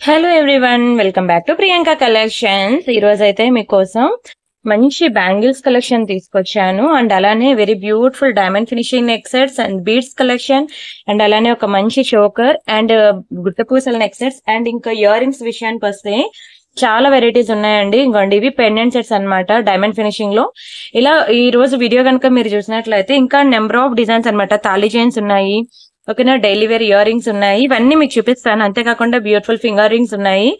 Hello everyone, welcome back to Priyanka collections. ఈ రోజు అయితే మీకోసం మంచి బ్యాంగిల్స్ కలెక్షన్ తీసుకొచ్చాను. అండ్ అలానే very beautiful diamond finishing neck sets and beads collection, and అలానే ఒక మంచి చోకర్ అండ్ గుట్టపూసల నెక్ సెట్స్ అండ్ ఇంకా ఇయర్ రింగ్స్ విషయానికి వస్తే చాలా వెరైటీస్ ఉన్నాయండి. ఇంకోండి ఇవి పెండెంట్ సెట్స్ అన్నమాట డైమండ్ ఫినిషింగ్ లో. ఇలా ఈ రోజు వీడియో కనుక మీరు చూసినట్లయితే ఇంకా నెంబర్ ఆఫ్ డిజైన్స్ అన్నమాట. తాళీ చైన్స్ ఉన్నాయి, ఓకేనా, డైలీ వేర్ ఇయర్ రింగ్స్ ఉన్నాయి, ఇవన్నీ మీకు చూపిస్తాను. అంతేకాకుండా బ్యూటిఫుల్ ఫింగర్ రింగ్స్ ఉన్నాయి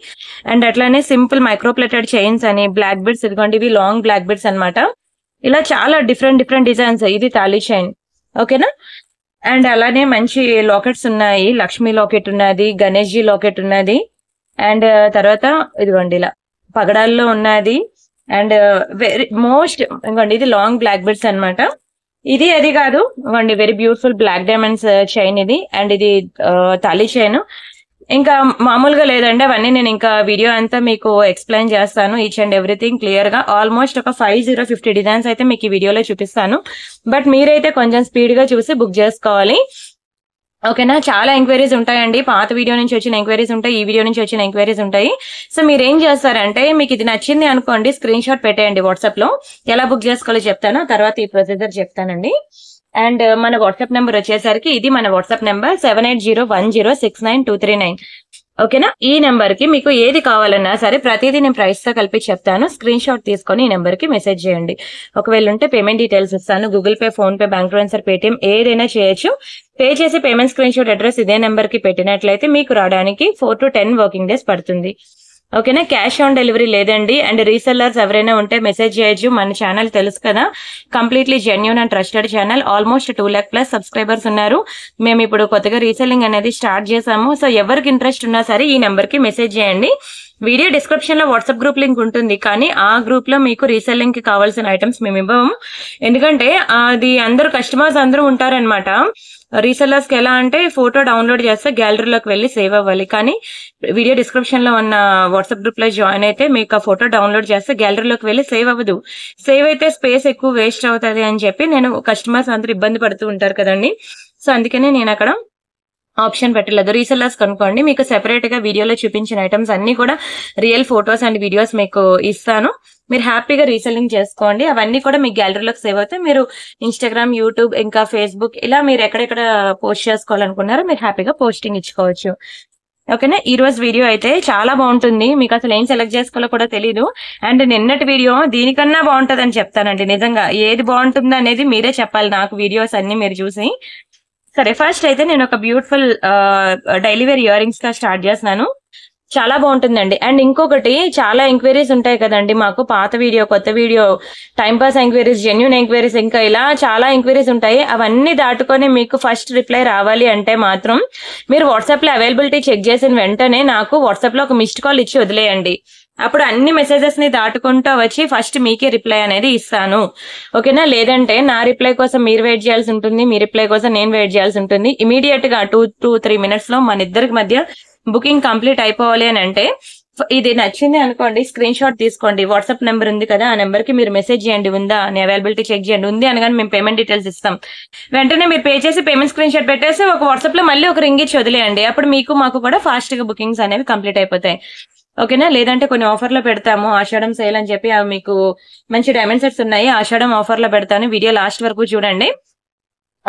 అండ్ అట్లానే సింపుల్ మైక్రోప్లేటెడ్ చైన్స్ అని, బ్లాక్ బిడ్స్, ఇదిగోండి ఇవి లాంగ్ బ్లాక్ బిడ్స్ అన్నమాట. ఇలా చాలా డిఫరెంట్ డిజైన్స్. ఇది తాళీ చైన్, ఓకేనా. అండ్ అలానే మంచి లాకెట్స్ ఉన్నాయి. లక్ష్మీ లాకెట్ ఉన్నది, గణేష్ జీ లాకెట్ ఉన్నది అండ్ తర్వాత ఇదిగోండి ఇలా పగడాల్లో ఉన్నది అండ్ వెరీ మోస్ట్ ఇంకోండి ఇది లాంగ్ బ్లాక్ బిడ్స్ అన్నమాట. ఇది అది కాదు, ఇవ్వండి very beautiful black diamonds chain ఇది అండ్ ఇది తాళీ చైన్. ఇంకా మామూలుగా లేదండి, అవన్నీ నేను ఇంకా వీడియో అంతా మీకు ఎక్స్ప్లెయిన్ చేస్తాను. ఈచ్ అండ్ ఎవ్రీథింగ్ క్లియర్ గా ఆల్మోస్ట్ ఒక 50 డిజైన్స్ అయితే మీకు ఈ వీడియోలో చూపిస్తాను. బట్ మీరైతే కొంచెం స్పీడ్ గా చూసి బుక్ చేసుకోవాలి, ఓకేనా. చాలా ఎంక్వైరీస్ ఉంటాయండి. పాత వీడియో నుంచి వచ్చిన ఎంక్వైరీస్ ఉంటాయి, ఈ వీడియో నుంచి వచ్చిన ఎంక్వైరీస్ ఉంటాయి. సో మీరు ఏం చేస్తారంటే, మీకు ఇది నచ్చింది అనుకోండి, స్క్రీన్ షాట్ పెట్టేయండి వాట్సాప్ లో. ఎలా బుక్ చేసుకోవాలో చెప్తాను, తర్వాత ఈ ప్రొసీజర్ చెప్తానండి. అండ్ మన వాట్సాప్ నెంబర్ వచ్చేసరికి ఇది మన వాట్సాప్ నెంబర్ 7801069239, ఓకేనా. ఈ నెంబర్ కి మీకు ఏది కావాలన్నా సరే ప్రతిదీ నేను ప్రైస్ తో కలిపి చెప్తాను. స్క్రీన్ షాట్ తీసుకొని ఈ నెంబర్ కి మెసేజ్ చేయండి. ఒకవేళ ఉంటే పేమెంట్ డీటెయిల్స్ ఇస్తాను. Google pay, phone pay, bank transfer, Paytm ఏదైనా చేయొచ్చు. పే చేసి పేమెంట్ స్క్రీన్ షాట్ అడ్రస్ ఇదే నెంబర్ కి పెట్టినట్లయితే మీకు రావడానికి 4 to 10 వర్కింగ్ డేస్ పడుతుంది, ఓకేనా. క్యాష్ ఆన్ డెలివరీ లేదండి. అండ్ రీసెల్లర్స్ ఎవరైనా ఉంటే మెసేజ్ చేయొచ్చు. మన ఛానల్ తెలుసు కదా, completely genuine and trusted channel. Almost 2 lakh plus subscribers ఉన్నారు. మేము ఇప్పుడు కొత్తగా రీసెల్లింగ్ అనేది స్టార్ట్ చేసాము. సో ఎవరికి ఇంట్రెస్ట్ ఉన్నా సరే ఈ నెంబర్ కి మెసేజ్ చేయండి. వీడియో డిస్క్రిప్షన్ లో వాట్సాప్ గ్రూప్ లింక్ ఉంటుంది, కానీ ఆ గ్రూప్ లో మీకు రీసెల్లింగ్ కి కావాల్సిన ఐటమ్స్ మేము ఇవ్వము. ఎందుకంటే అది అందరూ కస్టమర్స్ అందరూ ఉంటారనమాట. రీసెల్లర్స్ కి ఎలా అంటే ఫోటో డౌన్లోడ్ చేస్తే గ్యాలరీలోకి వెళ్ళి సేవ్ అవ్వాలి, కానీ వీడియో డిస్క్రిప్షన్ లో ఉన్న వాట్సాప్ గ్రూప్ లో జాయిన్ అయితే మీకు ఆ ఫోటో డౌన్లోడ్ చేస్తే గ్యాలరీలోకి వెళ్ళి సేవ్ అవ్వదు. సేవ్ అయితే స్పేస్ ఎక్కువ వేస్ట్ అవుతుంది అని చెప్పి నేను కస్టమర్స్ అందరూ ఇబ్బంది పడుతూ ఉంటారు కదండి. సో అందుకనే నేను అక్కడ ఆప్షన్ పెట్టలేదు. రీసెల్లర్స్ కనుకోండి, మీకు సెపరేట్ గా వీడియోలో చూపించిన ఐటమ్స్ అన్ని కూడా రియల్ ఫొటోస్ అండ్ వీడియోస్ మీకు ఇస్తాను. మీరు హ్యాపీగా రీసెల్లింగ్ చేసుకోండి. అవన్నీ కూడా మీ గ్యాలరీలోకి సేవ్ అవుతాయి. మీరు ఇన్స్టాగ్రామ్, యూట్యూబ్, ఇంకా ఫేస్బుక్ ఇలా మీరు ఎక్కడెక్కడ పోస్ట్ చేసుకోవాలనుకున్నారో మీరు హ్యాపీగా పోస్టింగ్ ఇచ్చుకోవచ్చు, ఓకేనా. ఈ రోజు వీడియో అయితే చాలా బాగుంటుంది. మీకు అసలు ఏం సెలెక్ట్ చేసుకోవాలో కూడా తెలీదు. అండ్ నిన్నటి వీడియో దీనికన్నా బాగుంటుంది అని చెప్తానండి. నిజంగా ఏది బాగుంటుందో అనేది మీరే చెప్పాలి నాకు, వీడియోస్ అన్ని మీరు చూసి. సరే, ఫస్ట్ అయితే నేను ఒక beautiful daily wear earrings గా స్టార్ట్ చేస్తున్నాను. చాలా బాగుంటుందండి. అండ్ ఇంకొకటి, చాలా ఎంక్వైరీస్ ఉంటాయి కదండి మాకు, పాత వీడియో, కొత్త video, timepass enquiries, genuine enquiries, ఇంకా ఇలా చాలా ఎంక్వైరీస్ ఉంటాయి. అవన్నీ దాటుకొని మీకు ఫస్ట్ రిప్లై రావాలి అంటే మాత్రం మీరు వాట్సాప్ లో అవైలబిలిటీ చెక్ చేసిన వెంటనే నాకు వాట్సాప్ లో ఒక మిస్డ్ కాల్ ఇచ్చి వదిలేయండి. అప్పుడు అన్ని మెసేజెస్ ని దాటుకుంటూ వచ్చి ఫస్ట్ మీకే రిప్లై అనేది ఇస్తాను, ఓకేనా. లేదంటే నా రిప్లై కోసం మీరు వెయిట్ చేయాల్సి ఉంటుంది, మీ రిప్లై కోసం నేను వెయిట్ చేయాల్సి ఉంటుంది. ఇమీడియట్ గా 2 to 3 minutes లో మన ఇద్దరికి మధ్య బుకింగ్ కంప్లీట్ అయిపోవాలి అని అంటే, ఇది నచ్చింది అనుకోండి, స్క్రీన్ షాట్ తీసుకోండి. వాట్సాప్ నెంబర్ ఉంది కదా, ఆ నెంబర్ కి మీరు మెసేజ్ చేయండి, ఉందా అని, అవైలబిలిటీ చెక్ చేయండి. ఉంది అనగానే మేము పేమెంట్ డీటెయిల్స్ ఇస్తాం. వెంటనే మీరు పే చేసి పేమెంట్ స్క్రీన్ షాట్ పెట్టేసి ఒక వాట్సాప్ లో మళ్ళీ ఒక రింగ్ ఇచ్చి వదిలేయండి. అప్పుడు మీకు మాకు కూడా ఫాస్ట్ గా బుకింగ్స్ అనేవి కంప్లీట్ అయిపోతాయి, ఓకేనా. లేదంటే కొన్ని ఆఫర్ లో పెడతాము, ఆషాఢం సేల్ అని చెప్పి, అవి మీకు మంచి డైమండ్ సెట్స్ ఉన్నాయి, ఆషాఢం ఆఫర్ లో పెడతాను. వీడియో లాస్ట్ వరకు చూడండి,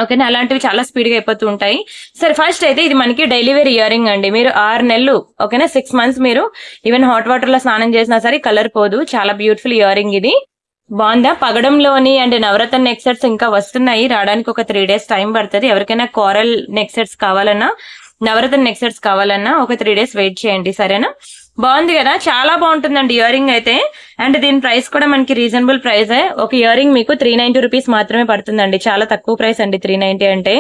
ఓకేనా. అలాంటివి చాలా స్పీడ్ గా అయిపోతూ ఉంటాయి. సరే, ఫస్ట్ అయితే ఇది మనకి డైలీ వేర్ ఇయర్ రింగ్ అండి. మీరు 6 నెలలు, ఓకేనా, 6 months మీరు ఈవెన్ హాట్ వాటర్ లో స్నానం చేసినా సరే కలర్ పోదు. చాలా బ్యూటిఫుల్ ఇయర్ రింగ్ ఇది. బాగుందా? పగడంలోని అండ్ నవరత్న నెక్ సెట్స్ ఇంకా వస్తున్నాయి, రావడానికి ఒక 3 days టైం పడుతుంది. ఎవరికైనా కోరల్ నెక్ సెట్స్ కావాలన్నా, నవరత్న నెక్ సెట్స్ కావాలన్నా ఒక 3 days వెయిట్ చేయండి, సరేనా. బాగుంది కదా, చాలా బాగుంటుందండి ఇయర్ రింగ్ అయితే. అండ్ దీని ప్రైస్ కూడా మనకి రీజనబుల్ ప్రైస్. ఒక ఇయర్ రింగ్ మీకు 390 rupees మాత్రమే పడుతుందండి. చాలా తక్కువ ప్రైస్ అండి 390 అంటే.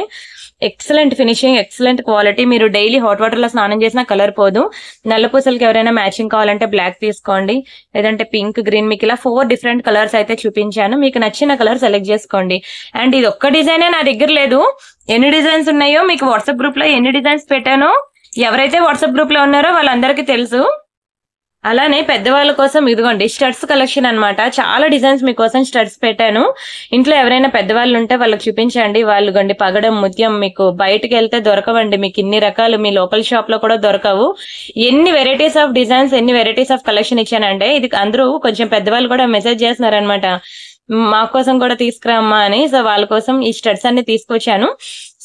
Excellent finishing, excellent quality. మీరు డైలీ హాట్ వాటర్ లో స్నానం చేసినా కలర్ పోదు. నల్ల పూసలకి ఎవరైనా మ్యాచింగ్ కావాలంటే బ్లాక్ తీసుకోండి, లేదంటే పింక్, గ్రీన్, మీకు ఇలా 4 different కలర్స్ అయితే చూపించాను. మీకు నచ్చిన కలర్ సెలెక్ట్ చేసుకోండి. అండ్ ఇది ఒక్క డిజైనే నా దగ్గర లేదు, ఎన్ని డిజైన్స్ ఉన్నాయో మీకు వాట్సాప్ గ్రూప్ లో ఎన్ని డిజైన్స్ పెట్టానో ఎవరైతే వాట్సాప్ గ్రూప్ లో ఉన్నారో వాళ్ళందరికీ తెలుసు. అలానే పెద్దవాళ్ళ కోసం ఇదిగోండి స్టడ్స్ కలెక్షన్ అన్నమాట. చాలా డిజైన్స్ మీకోసం స్టడ్స్ పెట్టాను. ఇంట్లో ఎవరైనా పెద్దవాళ్ళు ఉంటే వాళ్ళకి చూపించండి. వాళ్ళు గండి పగడం, ముత్యం మీకు బయటకు వెళ్తే దొరకవండి. మీకు ఇన్ని రకాలు మీ లోకల్ షాప్ లో కూడా దొరకవు. ఎన్ని వెరైటీస్ ఆఫ్ డిజైన్స్, ఎన్ని వెరైటీస్ ఆఫ్ కలెక్షన్ ఇచ్చానంటే ఇది అందరూ కొంచెం పెద్దవాళ్ళు కూడా మెసేజ్ చేస్తున్నారనమాట, మా కోసం కూడా తీసుకురామ్మా అని. సో వాళ్ళ కోసం ఈ స్టడ్స్ అన్ని తీసుకొచ్చాను.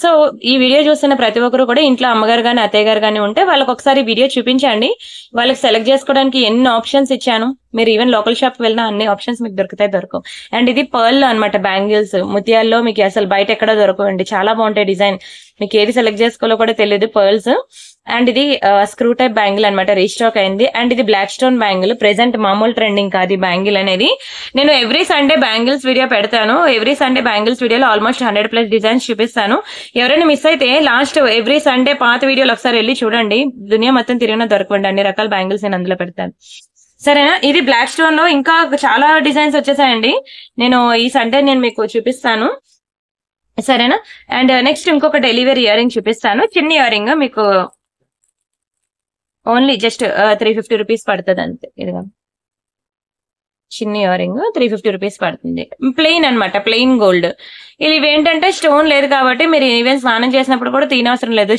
సో ఈ వీడియో చూస్తున్న ప్రతి ఒక్కరు కూడా ఇంట్లో అమ్మగారు గాని అత్తయ్య గారు గాని ఉంటే వాళ్ళకి ఒకసారి వీడియో చూపించండి. వాళ్ళకి సెలెక్ట్ చేసుకోవడానికి ఎన్ని ఆప్షన్స్ ఇచ్చాను. మీరు ఈవెన్ లోకల్ షాప్ వెళ్ళినా అన్ని ఆప్షన్స్ మీకు దొరకవు. అండ్ ఇది పర్ల్ లో అనమాట, బ్యాంగిల్స్ ముత్యాల్లో మీకు అసలు బయట ఎక్కడ దొరకవండి. చాలా బాగుంటాయి డిజైన్. మీకు ఏది సెలెక్ట్ చేసుకోవాలో కూడా తెలియదు. పర్ల్స్. అండ్ ఇది స్క్రూ టైప్ బ్యాంగిల్ అనమాట, రీస్టాక్ అయింది. అండ్ ఇది బ్లాక్ స్టోన్ బ్యాంగిల్. ప్రెసెంట్ మామూలు ట్రెండింగ్ కాదు ఈ బ్యాంగిల్ అనేది. నేను ఎవ్రీ సండే బ్యాంగిల్స్ వీడియో పెడతాను. ఎవ్రీ సండే బ్యాంగిల్స్ వీడియోలో ఆల్మోస్ట్ 100+ డిజైన్స్ చూపిస్తాను. ఎవరైనా మిస్ అయితే లాస్ట్ ఎవ్రీ సండే పాత వీడియోలు ఒకసారి వెళ్ళి చూడండి. దునియా మొత్తం తిరిగినా దొరకండి, అన్ని రకాల బ్యాంగిల్స్ నేను అందులో పెడతాను. సరేనా? ఇది బ్లాక్ స్టోన్ లో ఇంకా చాలా డిజైన్స్ వచ్చేసాయండి. నేను ఈ సండే నేను మీకు చూపిస్తాను. సరేనా? అండ్ నెక్స్ట్ ఇంకొక డెలివరీ ఇయర్ రింగ్ చూపిస్తాను. చిన్న ఇయర్ రింగ్ మీకు ఓన్లీ జస్ట్ 350 రూపీస్ పడుతుంది అంతే. ఇదిగా చిన్న ఇయర్ రింగ్ 350 రూపీస్ పడుతుంది. ప్లెయిన్ అనమాట, ప్లెయిన్ గోల్డ్. ఇది ఏంటంటే స్టోన్ లేదు కాబట్టి మీరు ఈవెన్ స్నానం చేసినప్పుడు కూడా తీనవసరం లేదు.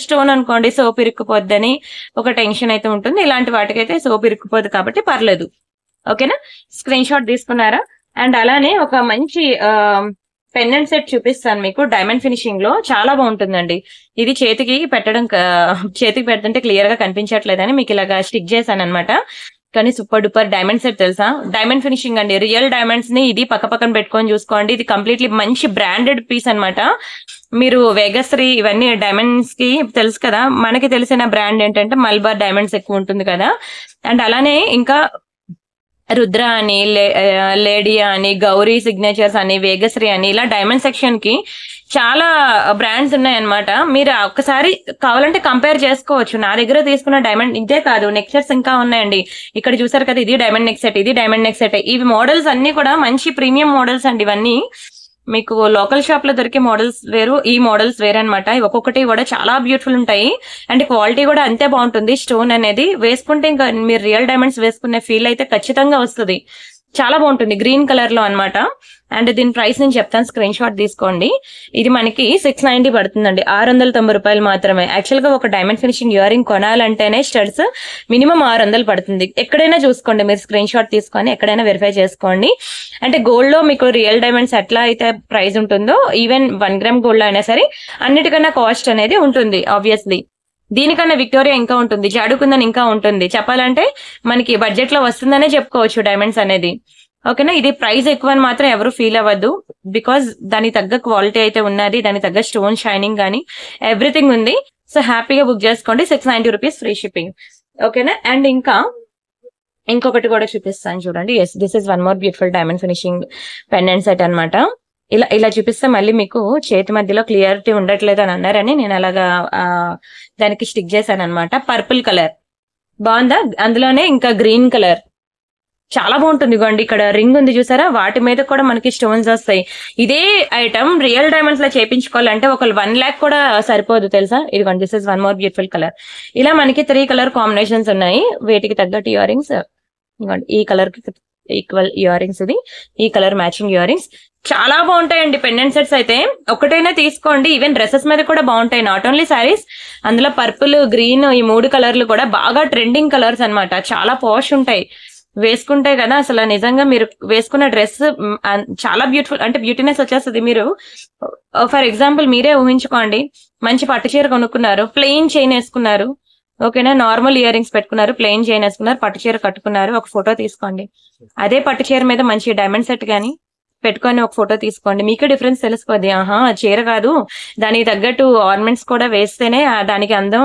స్టోన్ అనుకోండి సోప్ ఇరుక్కుపోద్దని ఒక టెన్షన్ అయితే ఉంటుంది. ఇలాంటి వాటికైతే సోప్ ఇరుక్కుపోదు కాబట్టి పర్లేదు. ఓకేనా? స్క్రీన్ షాట్ తీసుకున్నారా? అండ్ అలానే ఒక మంచి పెండెంట్ సెట్ చూపిస్తాను మీకు, డైమండ్ ఫినిషింగ్ లో. చాలా బాగుంటుందండి. ఇది చేతికి పెడుతుంటే క్లియర్ గా కనిపించట్లేదని మీకు ఇలాగా స్టిక్ చేశాను అనమాట. కానీ సూపర్ డూపర్ డైమండ్ సెట్ తెలుసా? డైమండ్ ఫినిషింగ్ అండి. రియల్ డైమండ్స్ ని ఇది పక్కన పెట్టుకొని చూసుకోండి. ఇది కంప్లీట్లీ మంచి బ్రాండెడ్ పీస్ అనమాట. మీరు వేగశ్రీ ఇవన్నీ డైమండ్స్ కి తెలుసు కదా, మనకి తెలిసిన బ్రాండ్ ఏంటంటే మల్బార్ డైమండ్స్ ఎక్కువ ఉంటుంది కదా. అండ్ అలానే ఇంకా రుద్ర అని, లేడియా అని, గౌరీ సిగ్నేచర్స్ అని, వేగశ్రీ అని, ఇలా డైమండ్ సెక్షన్ కి చాలా బ్రాండ్స్ ఉన్నాయన్నమాట. మీరు ఒక్కసారి కావాలంటే కంపేర్ చేసుకోవచ్చు. నా దగ్గర తీసుకున్న డైమండ్ ఇదే కాదు, నెక్ సెట్స్ ఇంకా ఉన్నాయండి. ఇక్కడ చూసారు కదా, ఇది డైమండ్ నెక్ సెట్, ఇది డైమండ్ నెక్ సెట్. ఇవి మోడల్స్ అన్ని కూడా మంచి ప్రీమియం మోడల్స్ అండి. ఇవన్నీ మీకు లోకల్ షాప్ లో దొరికే మోడల్స్ వేరు, ఈ మోడల్స్ వేరే అనమాట. ఒక్కొక్కటి కూడా చాలా బ్యూటిఫుల్ ఉంటాయి. అండ్ క్వాలిటీ కూడా అంతే బాగుంటుంది. స్టోన్ అనేది వేసుకుంటే ఇంకా మీరు రియల్ డైమండ్స్ వేసుకునే ఫీల్ అయితే ఖచ్చితంగా వస్తుంది. చాలా బాగుంటుంది, గ్రీన్ కలర్ లో అనమాట. అండ్ దీని ప్రైస్ నేను చెప్తాను, స్క్రీన్ షాట్ తీసుకోండి. ఇది మనకి 690 పడుతుందండి, 690 రూపాయలు మాత్రమే. యాక్చువల్ గా ఒక డైమండ్ ఫినిషింగ్ ఇయర్ రింగ్ కొనాలంటేనే స్టడ్స్ మినిమం 600 పడుతుంది. ఎక్కడైనా చూసుకోండి, మీరు స్క్రీన్ షాట్ తీసుకొని ఎక్కడైనా వెరిఫై చేసుకోండి. అంటే గోల్డ్ లో మీకు రియల్ డైమండ్స్ ఎట్లా అయితే ప్రైస్ ఉంటుందో, ఈవెన్ 1 గ్రామ్ గోల్డ్ అయినా సరే అన్నిటికన్నా కాస్ట్ అనేది ఉంటుంది ఆబ్వియస్లీ. దీనికన్నా విక్టోరియా ఇంకా ఉంటుంది, జాడుకుందని ఇంకా ఉంటుంది. చెప్పాలంటే మనకి బడ్జెట్ లో వస్తుందనే చెప్పుకోవచ్చు డైమండ్స్ అనేది. ఓకేనా? ఇది ప్రైస్ ఎక్కువ అని మాత్రం ఎవరు ఫీల్ అవ్వద్దు, బికాస్ దానికి తగ్గ క్వాలిటీ అయితే ఉన్నది, దానికి తగ్గ స్టోన్ షైనింగ్ గానీ ఎవ్రీథింగ్ ఉంది. సో హ్యాపీగా బుక్ చేసుకోండి. 690 రూపీస్ ఫ్రీ షిప్పింగ్. ఓకేనా? అండ్ ఇంకా ఇంకొకటి కూడా చూపిస్తాను చూడండి. Yes, this is one more beautiful diamond finishing pendant set అనమాట. ఇలా చూపిస్తే మళ్ళీ మీకు చేతి మధ్యలో క్లియరిటీ ఉండట్లేదు అని అన్నారని నేను అలాగా దానికి స్టిక్ చేశాను అనమాట. పర్పుల్ కలర్ బాగుందా? అందులోనే ఇంకా గ్రీన్ కలర్ చాలా బాగుంటుంది. ఇవ్వండి, ఇక్కడ రింగ్ ఉంది చూసారా, వాటి మీద కూడా మనకి స్టోన్స్ వస్తాయి. ఇదే ఐటమ్ రియల్ డైమండ్స్ లో చేయించుకోవాలంటే ఒక 1 lakh కూడా సరిపోదు తెలుసా. ఇదిగోండి, this is one more beautiful colour. ఇలా మనకి 3 కలర్ కాంబినేషన్స్ ఉన్నాయి. వీటికి తగ్గట్టు ఇయర్ రింగ్స్. ఇవ్వండి, ఈ కలర్ కి ఈక్వల్ ఇయర్ రింగ్స్, ఇది ఈ కలర్ మ్యాచింగ్ ఇయర్ రింగ్స్. చాలా బాగుంటాయండి పెండెంట్ సెట్స్ అయితే. ఒకటైనా తీసుకోండి. ఈవెన్ డ్రెస్సెస్ మీద కూడా బాగుంటాయి, నాట్ ఓన్లీ శారీస్. అందులో పర్పుల్, గ్రీన్, ఈ 3 కలర్లు కూడా బాగా ట్రెండింగ్ కలర్స్ అనమాట. చాలా పాష్ ఉంటాయి. వేసుకుంటే కదా అసలు నిజంగా మీరు వేసుకున్న డ్రెస్ చాలా బ్యూటిఫుల్, అంటే బ్యూటీనెస్ వచ్చేస్తుంది. మీరు ఫర్ ఎగ్జాంపుల్ మీరే ఊహించుకోండి, మంచి పట్టు చీర కొనుక్కున్నారు, ప్లెయిన్ చైన్ వేసుకున్నారు. ఓకేనా? నార్మల్ ఇయర్ రింగ్స్ పెట్టుకున్నారు, ప్లెయిన్ చైన్ వేసుకున్నారు, పట్టు చీర కట్టుకున్నారు. ఒక ఫోటో తీసుకోండి. అదే పట్టు చీర మీద మంచి డైమండ్ సెట్ గానీ పెట్టుకొని ఒక ఫోటో తీసుకోండి. మీకు డిఫరెన్స్ తెలిసిపోద్ది. ఆహా, చీర కాదు, దానికి తగ్గట్టు ఆర్నమెంట్స్ కూడా వేస్తేనే దానికి అందం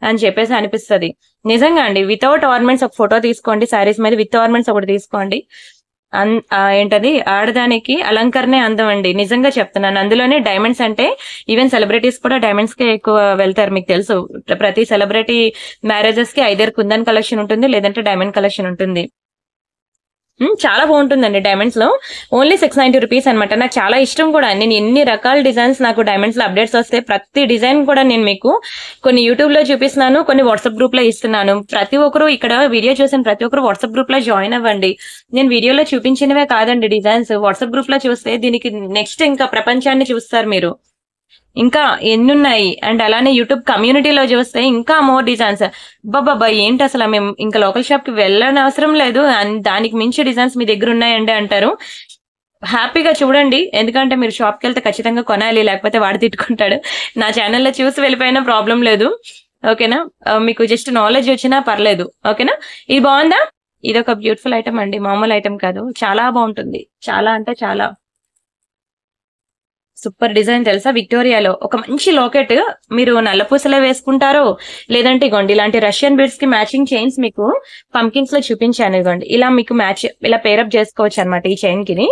అని చెప్పేసి అనిపిస్తుంది. నిజంగా అండి, వితౌట్ ఆర్నమెంట్స్ ఒక ఫోటో తీసుకోండి. శారీస్ మీద విత్ ఆర్నమెంట్స్ ఒకటి తీసుకోండి. ఏంటది, ఆడదానికి అలంకరణే అందం అండి. నిజంగా చెప్తున్నాను. అందులోనే డైమండ్స్ అంటే ఈవెన్ సెలబ్రిటీస్ కూడా డైమండ్స్ కే ఎక్కువ వెళ్తారు. మీకు తెలుసు, ప్రతి సెలబ్రిటీ మ్యారేజెస్ కి ఐదర్ కుందన్ కలెక్షన్ ఉంటుంది, లేదంటే డైమండ్ కలెక్షన్ ఉంటుంది. చాలా బాగుంటుందండి డైమండ్స్ లో. ఓన్లీ 690 రూపీస్ అనమాట. నాకు చాలా ఇష్టం కూడా. నేను ఎన్ని రకాల డిజైన్స్ నాకు డైమండ్స్ లో అప్డేట్స్ వస్తే ప్రతి డిజైన్ కూడా నేను మీకు కొన్ని యూట్యూబ్ లో చూపిస్తున్నాను, కొన్ని వాట్సాప్ గ్రూప్ లో ఇస్తున్నాను. ప్రతి ఒక్కరు ఇక్కడ వీడియో చూసిన ప్రతి ఒక్కరు వాట్సాప్ గ్రూప్ లో జాయిన్ అవ్వండి. నేను వీడియోలో చూపించినవే కాదండి డిజైన్స్, వాట్సాప్ గ్రూప్ లో చూస్తే దీనికి నెక్స్ట్ ఇంకా ప్రపంచాన్ని చూస్తారు మీరు. ఇంకా ఎన్నున్నాయి. అండ్ అలానే యూట్యూబ్ కమ్యూనిటీలో చూస్తే ఇంకా మోర్ డిజైన్స్. బాబా ఏంటి అసలు మేము ఇంకా లోకల్ షాప్ కి వెళ్ళని అవసరం లేదు, దానికి మించి డిజైన్స్ మీ దగ్గర ఉన్నాయండి అంటారు. హ్యాపీగా చూడండి, ఎందుకంటే మీరు షాప్ కి వెళ్తే ఖచ్చితంగా కొనాలి, లేకపోతే వాడు తిట్టుకుంటాడు. నా ఛానల్లో చూసి వెళ్ళిపోయినా ప్రాబ్లం లేదు, ఓకేనా. మీకు జస్ట్ నాలెడ్జ్ వచ్చినా పర్లేదు, ఓకేనా. ఇది బాగుందా? ఇది ఒక బ్యూటిఫుల్ ఐటమ్ అండి, మామూలు ఐటమ్ కాదు, చాలా బాగుంటుంది. చాలా అంటే చాలా సూపర్ డిజైన్ తెలుసా. విక్టోరియాలో ఒక మంచి లాకెట్ మీరు నల్లపూసలే వేసుకుంటారో, లేదంటే ఇగోండి ఇలాంటి రష్యన్ బీడ్స్ కి మ్యాచింగ్ చైన్స్ మీకు పంకిన్స్ లో చూపించాను. ఇదిగోండి ఇలా మీకు ఇలా పేరప్ చేసుకోవచ్చు అనమాట ఈ చైన్ కి.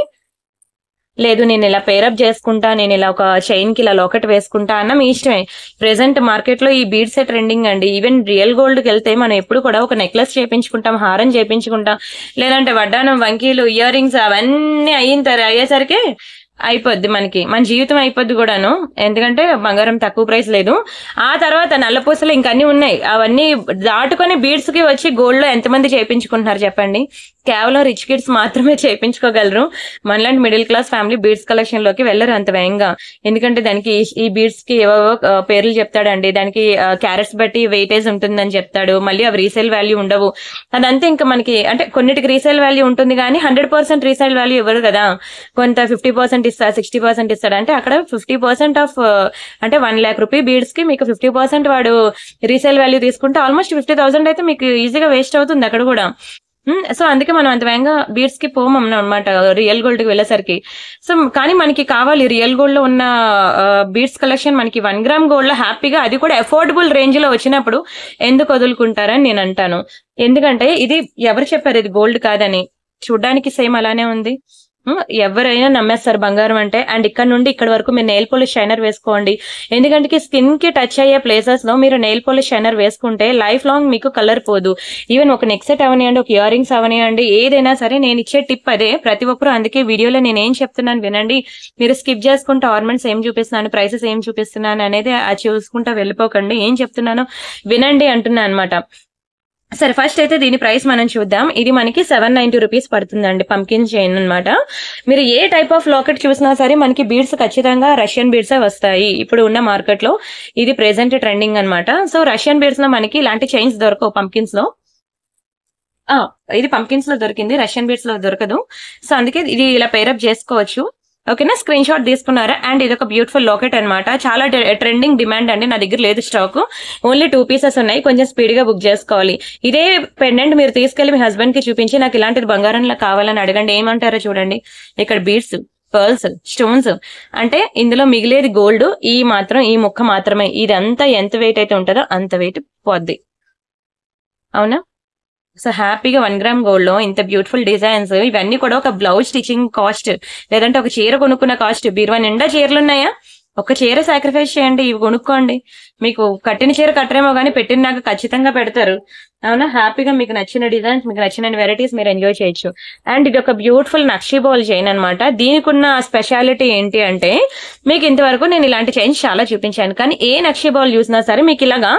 లేదు నేను ఇలా పేరప్ చేసుకుంటా, నేను ఇలా ఒక చైన్ కి ఇలా లాకెట్ వేసుకుంటా అన్న మీ ఇష్టమే. ప్రెసెంట్ మార్కెట్ లో ఈ బీడ్స్ ట్రెండింగ్ అండి. ఈవెన్ రియల్ గోల్డ్ కి వెళ్తే మనం ఎప్పుడు కూడా ఒక నెక్లెస్ చేయించుకుంటాం, హారం చేయించుకుంటాం, లేదంటే వడ్డానం, వంకీలు, ఇయర్ రింగ్స్ అవన్నీ అయ్యేసరికి అయిపోద్ది మనకి, మన జీవితం అయిపోద్ది కూడాను. ఎందుకంటే బంగారం తక్కువ ప్రైస్ లేదు. ఆ తర్వాత నల్లపూసలు ఇంకన్నీ ఉన్నాయి, అవన్నీ దాటుకొని బీడ్స్ కి వచ్చి గోల్డ్ లో ఎంతమంది చేయించుకుంటున్నారు చెప్పండి. కేవలం రిచ్ కిడ్స్ మాత్రమే చేయించుకోగలరు. మనలాంటి middle class family beads collection లోకి వెళ్ళరు అంత వేగంగా. ఎందుకంటే దానికి ఈ బీడ్స్ కి ఏవో పేర్లు చెప్తాడండి, దానికి క్యారెట్స్ బట్టి వెయిటేజ్ ఉంటుందని చెప్తాడు, మళ్ళీ అవి రీసేల్ వాల్యూ ఉండవు. అదంతా ఇంకా మనకి అంటే కొన్నిటికి రీసేల్ వాల్యూ ఉంటుంది కానీ 100% రీసేల్ వాల్యూ ఇవ్వరు కదా. కొంత 50% ఇస్తాడు, 60% ఇస్తాడు. అంటే అక్కడ 50% ఆఫ్ అంటే 1 lakh రూపీ బీడ్స్ కి మీకు 50% వాడు రీసేల్ వాల్యూ తీసుకుంటే ఆల్మోస్ట్ 50,000 అయితే మీకు ఈజీగా వేస్ట్ అవుతుంది అక్కడ కూడా. సో అందుకే మనం అంత వేగంగా బీడ్స్ కి పోమం అనమాట రియల్ గోల్డ్ కి వెళ్ళేసరికి. సో కానీ మనకి కావాలి రియల్ గోల్డ్ లో ఉన్న బీడ్స్ కలెక్షన్ మనకి 1 గ్రామ్ గోల్డ్ లో హ్యాపీగా, అది కూడా అఫోర్డబుల్ రేంజ్ లో వచ్చినప్పుడు ఎందుకు వదులుకుంటారని నేను అంటాను. ఎందుకంటే ఇది ఎవరు చెప్పారు ఇది గోల్డ్ కాదని? చూడ్డానికి సేమ్ అలానే ఉంది. ఎవరైనా నమ్మేస్తారు బంగారం అంటే. అండ్ ఇక్కడ నుండి ఇక్కడ వరకు మీరు నెయిల్ పాలిష్ షైనర్ వేసుకోండి. ఎందుకంటే స్కిన్ కి టచ్ అయ్యే ప్లేసెస్ లో మీరు నెయిల్ పాలిష్ షైనర్ వేసుకుంటే లైఫ్ లాంగ్ మీకు కలర్ పోదు. ఈవెన్ ఒక నెక్ సెట్ అవనియండి, ఒక ఇయర్ రింగ్స్ అవనియండి, ఏదైనా సరే నేను ఇచ్చే టిప్ అదే ప్రతి ఒక్కరు. అందుకే వీడియోలో నేను ఏం చెప్తున్నాను వినండి, మీరు స్కిప్ చేసుకుంటే ఆర్నమెంట్స్ ఏం చూపిస్తున్నాను, ప్రైసెస్ ఏం చూపిస్తున్నాను అనేది చూసుకుంటా వెళ్ళిపోకండి. ఏం చెప్తున్నాను వినండి అంటున్నా అనమాట. సరే ఫస్ట్ అయితే దీని ప్రైస్ మనం చూద్దాం. ఇది మనకి 790 రూపీస్ పడుతుందండి, పంకిన్ చైన్ అనమాట. మీరు ఏ టైప్ ఆఫ్ లాకెట్ చూసినా సరే మనకి బీడ్స్ ఖచ్చితంగా రష్యన్ బీడ్స్ వస్తాయి ఇప్పుడు ఉన్న మార్కెట్ లో. ఇది ప్రెసెంట్ ట్రెండింగ్ అనమాట. సో రష్యన్ బీడ్స్ లో మనకి ఇలాంటి చైన్స్ దొరకవు పంకిన్స్ లో. ఇది పంకిన్స్ లో దొరికింది, రష్యన్ బీడ్స్ లో దొరకదు. సో అందుకే ఇది ఇలా పేరప్ చేసుకోవచ్చు, ఓకేనా. స్క్రీన్ షాట్ తీసుకున్నారా. అండ్ ఇది ఒక బ్యూటిఫుల్ లాకెట్ అనమాట, చాలా ట్రెండింగ్ డిమాండ్ అండి. నా దగ్గర లేదు స్టాక్, ఓన్లీ 2 pieces ఉన్నాయి, కొంచెం స్పీడ్ గా బుక్ చేసుకోవాలి. ఇదే పెండెంట్ మీరు తీసుకెళ్లి మీ హస్బెండ్ కి చూపించి నాకు ఇలాంటిది బంగారంలో కావాలని అడగండి, ఏమంటారో చూడండి. ఇక్కడ బీడ్స్, పర్ల్స్, స్టోన్స్, అంటే ఇందులో మిగిలేది గోల్డ్ ఈ ముక్క మాత్రమే. ఇదంతా ఎంత వెయిట్ అయితే ఉంటుందో అంత వెయిట్ పోద్ది, అవునా. సో హ్యాపీగా 1 గ్రామ్ గోల్డ్ లో ఇంత బ్యూటిఫుల్ డిజైన్స్, ఇవన్నీ కూడా ఒక బ్లౌజ్ స్టిచింగ్ కాస్ట్, లేదంటే ఒక చీర కొనుక్కున్న కాస్ట్. బీరువా నిండా చీరలు ఉన్నాయా, ఒక చీర సాక్రిఫైస్ చేయండి, ఇవి కొనుక్కోండి. మీకు కట్టిన చీర కట్టరేమో కానీ పెట్టిన నాకు ఖచ్చితంగా పెడతారు, అవునా. హ్యాపీగా మీకు నచ్చిన డిజైన్స్, మీకు నచ్చిన వెరైటీస్ మీరు ఎంజాయ్ చేయొచ్చు. అండ్ ఇది ఒక బ్యూటిఫుల్ నక్షీ బాల్ చైన్ అనమాట. దీనికి ఉన్న స్పెషాలిటీ ఏంటి అంటే, మీకు ఇంతవరకు నేను ఇలాంటి చైన్స్ చాలా చూపించాను, కానీ ఏ నక్షీ బాల్ చూసినా సరే మీకు ఇలాగా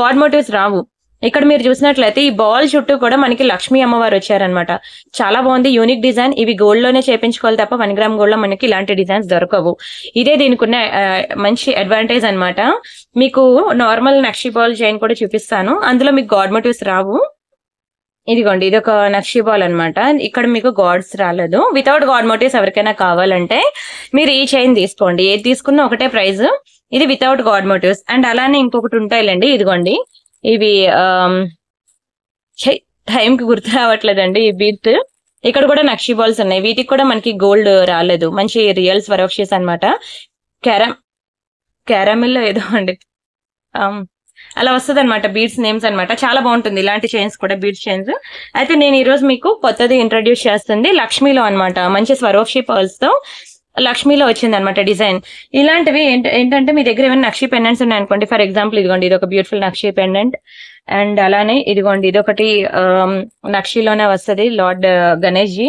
గాడ్ మోటివ్స్ రావు. ఇక్కడ మీరు చూసినట్లయితే ఈ బాల్ చుట్టూ కూడా మనకి లక్ష్మీ అమ్మవారు వచ్చారనమాట. చాలా బాగుంది, యూనిక్ డిజైన్. ఇవి గోల్డ్ లోనే చేయించుకోవాలి తప్ప 1 గ్రామ్ గోల్డ్ లో మనకి ఇలాంటి డిజైన్స్ దొరకవు. ఇదే దీనికి ఉన్న మంచి అడ్వాంటేజ్ అనమాట. మీకు నార్మల్ నక్షీ బాల్ చైన్ కూడా చూపిస్తాను, అందులో మీకు గాడ్ మోటివ్స్ రావు. ఇదిగోండి ఇది ఒక నక్షీ బాల్ అనమాట, ఇక్కడ మీకు గాడ్స్ రాలేదు. వితౌట్ గాడ్ మోటివ్స్ ఎవరికైనా కావాలంటే మీరు ఈ చైన్ తీసుకోండి, ఏది తీసుకున్నా ఒకటే ప్రైస్. ఇది వితౌట్ గాడ్ మోటివ్స్. అండ్ అలానే ఇంకొకటి ఉంటాయిలేండి, ఇదిగోండి ఇవి టైంకి గుర్తు రావట్లేదండి ఈ బీట్. ఇక్కడ కూడా నక్షీ బాల్స్ ఉన్నాయి, వీటికి కూడా మనకి గోల్డ్ రాలేదు, మంచి రియల్ స్వరోక్షిస్ అనమాట. క్యారామిల్ ఏదో అండి అలా వస్తుంది అనమాట, బీడ్స్ నేమ్స్ అనమాట. చాలా బాగుంటుంది ఇలాంటి చైన్స్ కూడా, బీడ్స్ చైన్స్. అయితే నేను ఈ రోజు మీకు కొత్తది ఇంట్రడ్యూస్ చేస్తుంది లక్ష్మీలో అనమాట. మంచి స్వరోక్షి పర్ల్స్ తో లక్ష్మీలో వచ్చింది అనమాట డిజైన్. ఇలాంటివి ఏంటంటే మీ దగ్గర ఏమైనా నక్షి పెండెంట్స్ ఉన్నాయనుకోండి, ఫర్ ఎగ్జాంపుల్ ఇదిగోండి ఇది ఒక బ్యూటిఫుల్ నక్షి పెండెంట్. అండ్ అలానే ఇదిగోండి ఇదొకటి నక్షిలోనే వస్తుంది లార్డ్ గణేష్ జీ.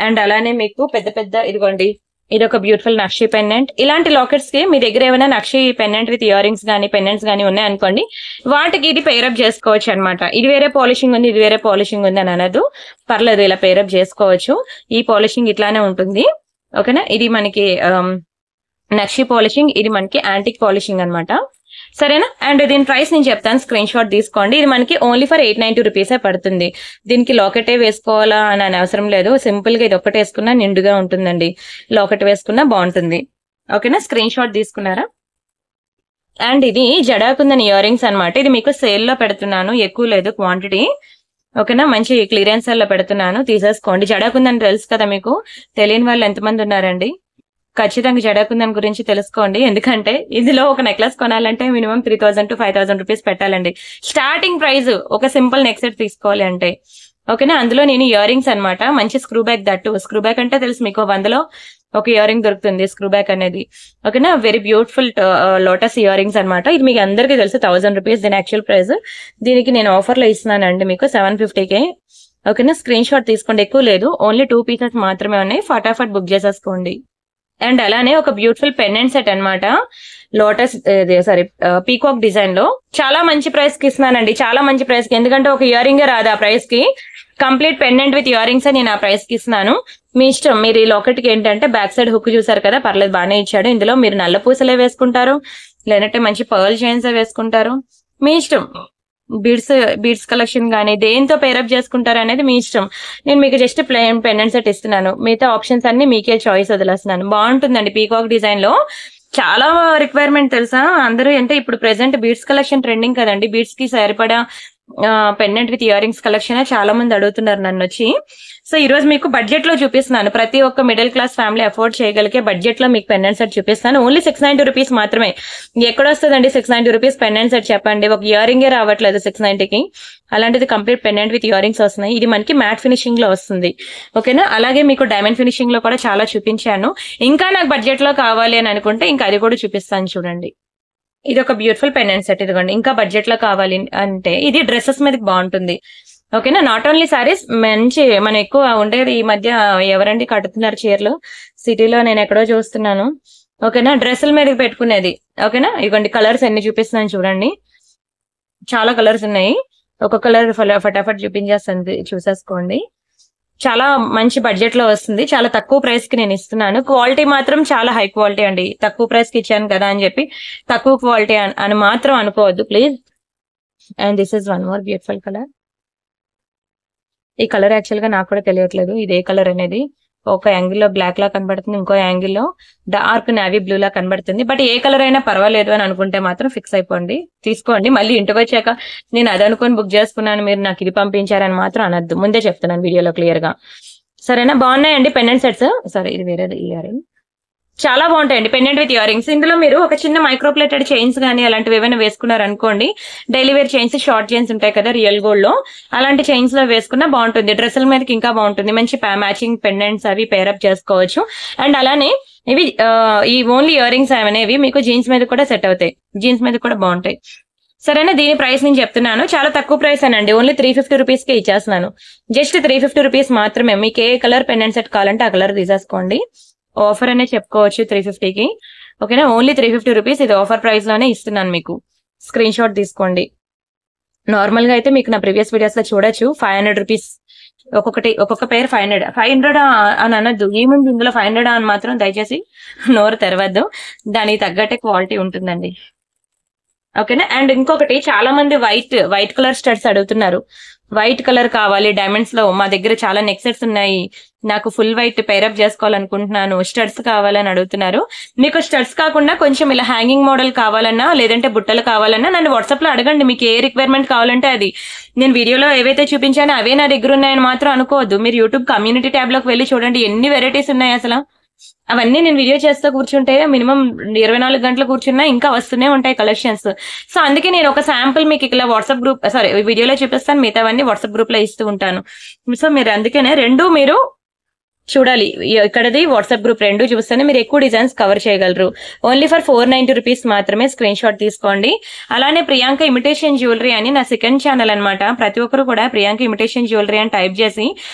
అండ్ అలానే మీకు పెద్ద పెద్ద ఇదిగోండి ఇదొక బ్యూటిఫుల్ నక్షి పెండెంట్. ఇలాంటి లాకెట్స్ కి మీ దగ్గర ఏమైనా నక్షి పెండెంట్ విత్ ఇయర్ రింగ్స్ కానీ పెండెంట్స్ కానీ ఉన్నాయి అనుకోండి, వాటికి ఇది పేరప్ చేసుకోవచ్చు అనమాట. ఇది వేరే పాలిషింగ్ ఉంది, ఇది వేరే పాలిషింగ్ ఉంది అని అనదు, పర్లేదు, ఇలా పేరప్ చేసుకోవచ్చు. ఈ పాలిషింగ్ ఇట్లానే ఉంటుంది. ఓకేనా, ఇది మనకి నక్షి పాలిషింగ్, ఇది మనకి యాంటిక్ పాలిషింగ్ అనమాట. సరేనా. అండ్ దీని ప్రైస్ నేను చెప్తాను, స్క్రీన్ షాట్ తీసుకోండి. ఇది మనకి ఓన్లీ ఫర్ 890 రూపీసే పడుతుంది. దీనికి లాకెటే వేసుకోవాలా అని అవసరం లేదు, సింపుల్ గా ఇది ఒక్కటి వేసుకున్నా నిండుగా ఉంటుందండి, లాకెట్ వేసుకున్నా బాగుంటుంది. ఓకేనా, స్క్రీన్ షాట్ తీసుకున్నారా. అండ్ ఇది జడాకుందని ఇయర్ రింగ్స్ అనమాట. ఇది మీకు సేల్ లో పెడుతున్నాను, ఎక్కువ లేదు క్వాంటిటీ. ఓకేనా, మంచి క్లియరెన్స్ లో పెడుతున్నాను, తీసేసుకోండి. జడాకుందని తెలుసు కదా మీకు, తెలియని వాళ్ళు ఎంతమంది ఉన్నారండి. ఖచ్చితంగా జడాకుందని గురించి తెలుసుకోండి, ఎందుకంటే ఇందులో ఒక నెక్లెస్ కొనాలంటే మినిమం 3000 to 5000 రూపీస్ పెట్టాలండి. స్టార్టింగ్ ప్రైస్ ఒక సింపుల్ నెక్ సెట్ తీసుకోవాలి అంటే. ఓకేనా, అందులో నేను ఇయర్ రింగ్స్ అనమాట, మంచి screw back, that screw back అంటే తెలుసు మీకు, 100లో ఒక ఇయర్ రింగ్ దొరుకుతుంది స్క్రూ బ్యాక్ అనేది. ఓకేనా, very beautiful lotus ear rings అనమాట. ఇది మీకు అందరికీ తెలుసు 1000 రూపీస్ దీని యాక్చువల్ ప్రైస్. దీనికి నేను ఆఫర్ లో ఇస్తున్నానండి మీకు 750కే. ఓకేనా, స్క్రీన్ షాట్ తీసుకోండి, ఎక్కువ లేదు, ఓన్లీ 2 పీసెస్ మాత్రమే ఉన్నాయి, ఫటాఫట్ బుక్ చేసేసుకోండి. అండ్ అలానే ఒక బ్యూటిఫుల్ పెండెంట్ సెట్ అనమాట, లోటస్ పీకాక్ డిజైన్ లో. చాలా మంచి ప్రైస్ కి ఇస్తున్నానండి, చాలా మంచి ప్రైస్ కి, ఎందుకంటే ఒక ఇయర్ రింగ్ రాదు ఆ ప్రైస్ కి, complete pendant with ear rings నేను ఆ ప్రైస్ కి ఇస్తున్నాను. మీ ఇష్టం, మీరు ఈ లాకెట్ కి ఏంటంటే బ్యాక్ సైడ్ హుక్ చూసారు కదా, పర్లేదు బాగానే ఇచ్చాడు. ఇందులో మీరు నల్ల పూసలే వేసుకుంటారు, లేదంటే మంచి పర్ల్ చైన్స్ వేసుకుంటారు, మీ ఇష్టం. బీడ్స్ కలెక్షన్ కానీ దేంతో పేరప్ చేసుకుంటారు అనేది మీ ఇష్టం. నేను మీకు జస్ట్ ప్లెయిన్ పెండెంట్ సెట్ ఇస్తున్నాను, మిగతా ఆప్షన్స్ అన్ని మీకే చాయిస్ వదిలేస్తున్నాను. బాగుంటుందండి, పీకాక్ డిజైన్ లో చాలా రిక్వైర్మెంట్ తెలుసా అందరూ. అంటే ఇప్పుడు ప్రెసెంట్ బీడ్స్ కలెక్షన్ ట్రెండింగ్ కదండి, బీడ్స్ కి సరిపడా pendant with ear rings collection చాలా మంది అడుగుతున్నారు నన్ను వచ్చి. సో ఈ రోజు మీకు బడ్జెట్ లో చూపిస్తున్నాను, ప్రతి ఒక్క మిడిల్ క్లాస్ ఫ్యామిలీ అఫోర్డ్ చేయగలిగే బడ్జెట్ లో మీకు పెండెంట్ సెట్ చూపిస్తాను. ఓన్లీ 690 రూపీస్ మాత్రమే. ఎక్కడ వస్తుందండి 690 రూపీస్ పెండెంట్ సెట్ చెప్పండి, ఒక ఇయర్ రింగే రావట్లేదు 690కి, అలాంటిది complete pendant with ear rings వస్తున్నాయి. ఇది మనకి మ్యాట్ ఫినిషింగ్ లో వస్తుంది. ఓకేనా, అలాగే మీకు డైమండ్ ఫినిషింగ్ లో కూడా చాలా చూపించాను. ఇంకా నాకు బడ్జెట్ లో కావాలి అని అనుకుంటే ఇంకా అది కూడా చూపిస్తాను చూడండి. ఇది ఒక బ్యూటిఫుల్ పెండెంట్ సెట్, ఇదిగోండి. ఇంకా బడ్జెట్ లో కావాలి అంటే ఇది డ్రెస్సెస్ మీదకి బాగుంటుంది. ఓకేనా, నాట్ ఓన్లీ సారీస్, మంచి మనం ఎక్కువ ఉండేది ఈ మధ్య ఎవరండి కట్టుతున్నారు చీరలు సిటీలో, నేను ఎక్కడో చూస్తున్నాను. ఓకేనా, డ్రెస్సుల మీదకి పెట్టుకునేది. ఓకేనా, ఇదిగోండి కలర్స్ ఎన్ని చూపిస్తున్నాను చూడండి, చాలా కలర్స్ ఉన్నాయి. ఒక కలర్ ఫటాఫట్ చూపించేస్తుంది, చూసేసుకోండి. చాలా మంచి బడ్జెట్ లో వస్తుంది, చాలా తక్కువ ప్రైస్ కి నేను ఇస్తున్నాను. క్వాలిటీ మాత్రం చాలా హై క్వాలిటీ అండి, తక్కువ ప్రైస్ కి ఇచ్చాను కదా అని చెప్పి తక్కువ క్వాలిటీ అని మాత్రం అనుకోవద్దు please. And this is one more beautiful colour. ఈ కలర్ యాక్చువల్ గా నాకు కూడా తెలియట్లేదు ఇదే కలర్ అనేది. ఒక యాంగిల్ లో బ్లాక్ లా కనబడుతుంది, ఇంకో యాంగిల్ లో డార్క్ నావీ బ్లూ లా కనబడుతుంది. బట్ ఏ కలర్ అయినా పర్వాలేదు అని అనుకుంటే మాత్రం ఫిక్స్ అయిపోండి, తీసుకోండి. మళ్ళీ ఇంటికి వచ్చాక నేను అది అనుకుని బుక్ చేసుకున్నాను, మీరు నాకు ఇది పంపించారని మాత్రం అనొద్దు, ముందే చెప్తున్నాను వీడియోలో క్లియర్ గా. సరేనా, బాగున్నాయండి పెండెంట్ సెట్స్. సరే, ఇది వేరేది ఇయర్ రింగ్, చాలా బాగుంటాయండి పెండెంట్ విత్ ఇయర్ రింగ్స్. ఇందులో మీరు ఒక చిన్న మైక్రోప్లేటెడ్ చైన్స్ కానీ అలాంటివి ఏమైనా వేసుకున్నారు అనుకోండి, daily wear chains, short chains ఉంటాయి కదా రియల్ గోల్డ్ లో, అలాంటి చైన్స్ లో వేసుకున్నా బాగుంటుంది. డ్రెస్సుల మీదకి ఇంకా బాగుంటుంది, మంచి మ్యాచింగ్ పెండెంట్స్ అవి పేరప్ చేసుకోవచ్చు. అండ్ అలానే ఇవి ఈ ఓన్లీ ఇయర్ రింగ్స్ అనేవి మీకు జీన్స్ మీద కూడా సెట్ అవుతాయి, జీన్స్ మీద కూడా బాగుంటాయి. సరేనా, దీని ప్రైస్ నేను చెప్తున్నాను, చాలా తక్కువ ప్రైస్ అనండి, ఓన్లీ 350 రూపీస్ కే ఇచ్చేస్తున్నాను. జస్ట్ 350 రూపీస్ మాత్రమే. మీకు ఏ కలర్ పెండెంట్ సెట్ కావాలంటే ఆ కలర్ తీసేసుకోండి, ఆఫర్ అనే చెప్పుకోవచ్చు 350కి. ఓకేనా, ఓన్లీ 350 రూపీస్, ఇది ఆఫర్ ప్రైస్ లోనే ఇస్తున్నాను మీకు. స్క్రీన్ షాట్ తీసుకోండి. నార్మల్ గా అయితే మీకు నా ప్రీవియస్ వీడియోస్ లో చూడొచ్చు 500 రూపీస్ ఒక్కొక్క పేరు 500 అని అనొద్దు, ఏముంది ఇందులో 500 అని మాత్రం దయచేసి నోరు తెరవద్దు, దానికి తగ్గట్టే క్వాలిటీ ఉంటుందండి. ఓకేనా, అండ్ ఇంకొకటి చాలా మంది వైట్ కలర్ స్టడ్స్ అడుగుతున్నారు. వైట్ కలర్ కావాలి డైమండ్స్ లో, మా దగ్గర చాలా నెక్ సెట్స్ ఉన్నాయి, నాకు ఫుల్ వైట్ పేరప్ చేసుకోవాలనుకుంటున్నాను, స్టడ్స్ కావాలని అడుగుతున్నారు. మీకు స్టడ్స్ కాకుండా కొంచెం ఇలా హ్యాంగింగ్ మోడల్ కావాలన్నా లేదంటే బుట్టలు కావాలన్నా నన్ను వాట్సాప్ లో అడగండి, మీకు ఏ రిక్వైర్మెంట్ కావాలంటే అది. నేను వీడియోలో ఏవైతే చూపించానో అవే నా దగ్గర ఉన్నాయని మాత్రం అనుకోవద్దు. మీరు యూట్యూబ్ కమ్యూనిటీ ట్యాబ్ లోకి వెళ్ళి చూడండి, ఎన్ని వెరైటీస్ ఉన్నాయి అసలు. అవన్నీ నేను వీడియో చేస్తూ కూర్చుంటే మినిమం 24 గంటలు కూర్చున్నా ఇంకా వస్తూనే ఉంటాయి కలెక్షన్స్. సో అందుకే నేను ఒక శాంపుల్ మీకు ఇలా వాట్సాప్ గ్రూప్ వీడియోలో చూపిస్తాను, మిగతావన్నీ వాట్సాప్ గ్రూప్ లో ఇస్తూ ఉంటాను. సో మీరు అందుకనే రెండు మీరు చూడాలి. ఇక్కడది వాట్సాప్ గ్రూప్ రెండు చూస్తేనే మీరు ఎక్కువ డిజైన్స్ కవర్ చేయగలరు. ఓన్లీ ఫర్ 490 రూపీస్ మాత్రమే స్క్రీన్ షాట్ తీసుకోండి. అలానే ప్రియాంక ఇమిటేషన్ జ్యువెలరీ అని నా సెకండ్ ఛానల్ అన్నమాట. ప్రతి ఒక్కరు కూడా ప్రియాంక ఇమిటేషన్ జ్యువెలరీ అని టైప్ చేసి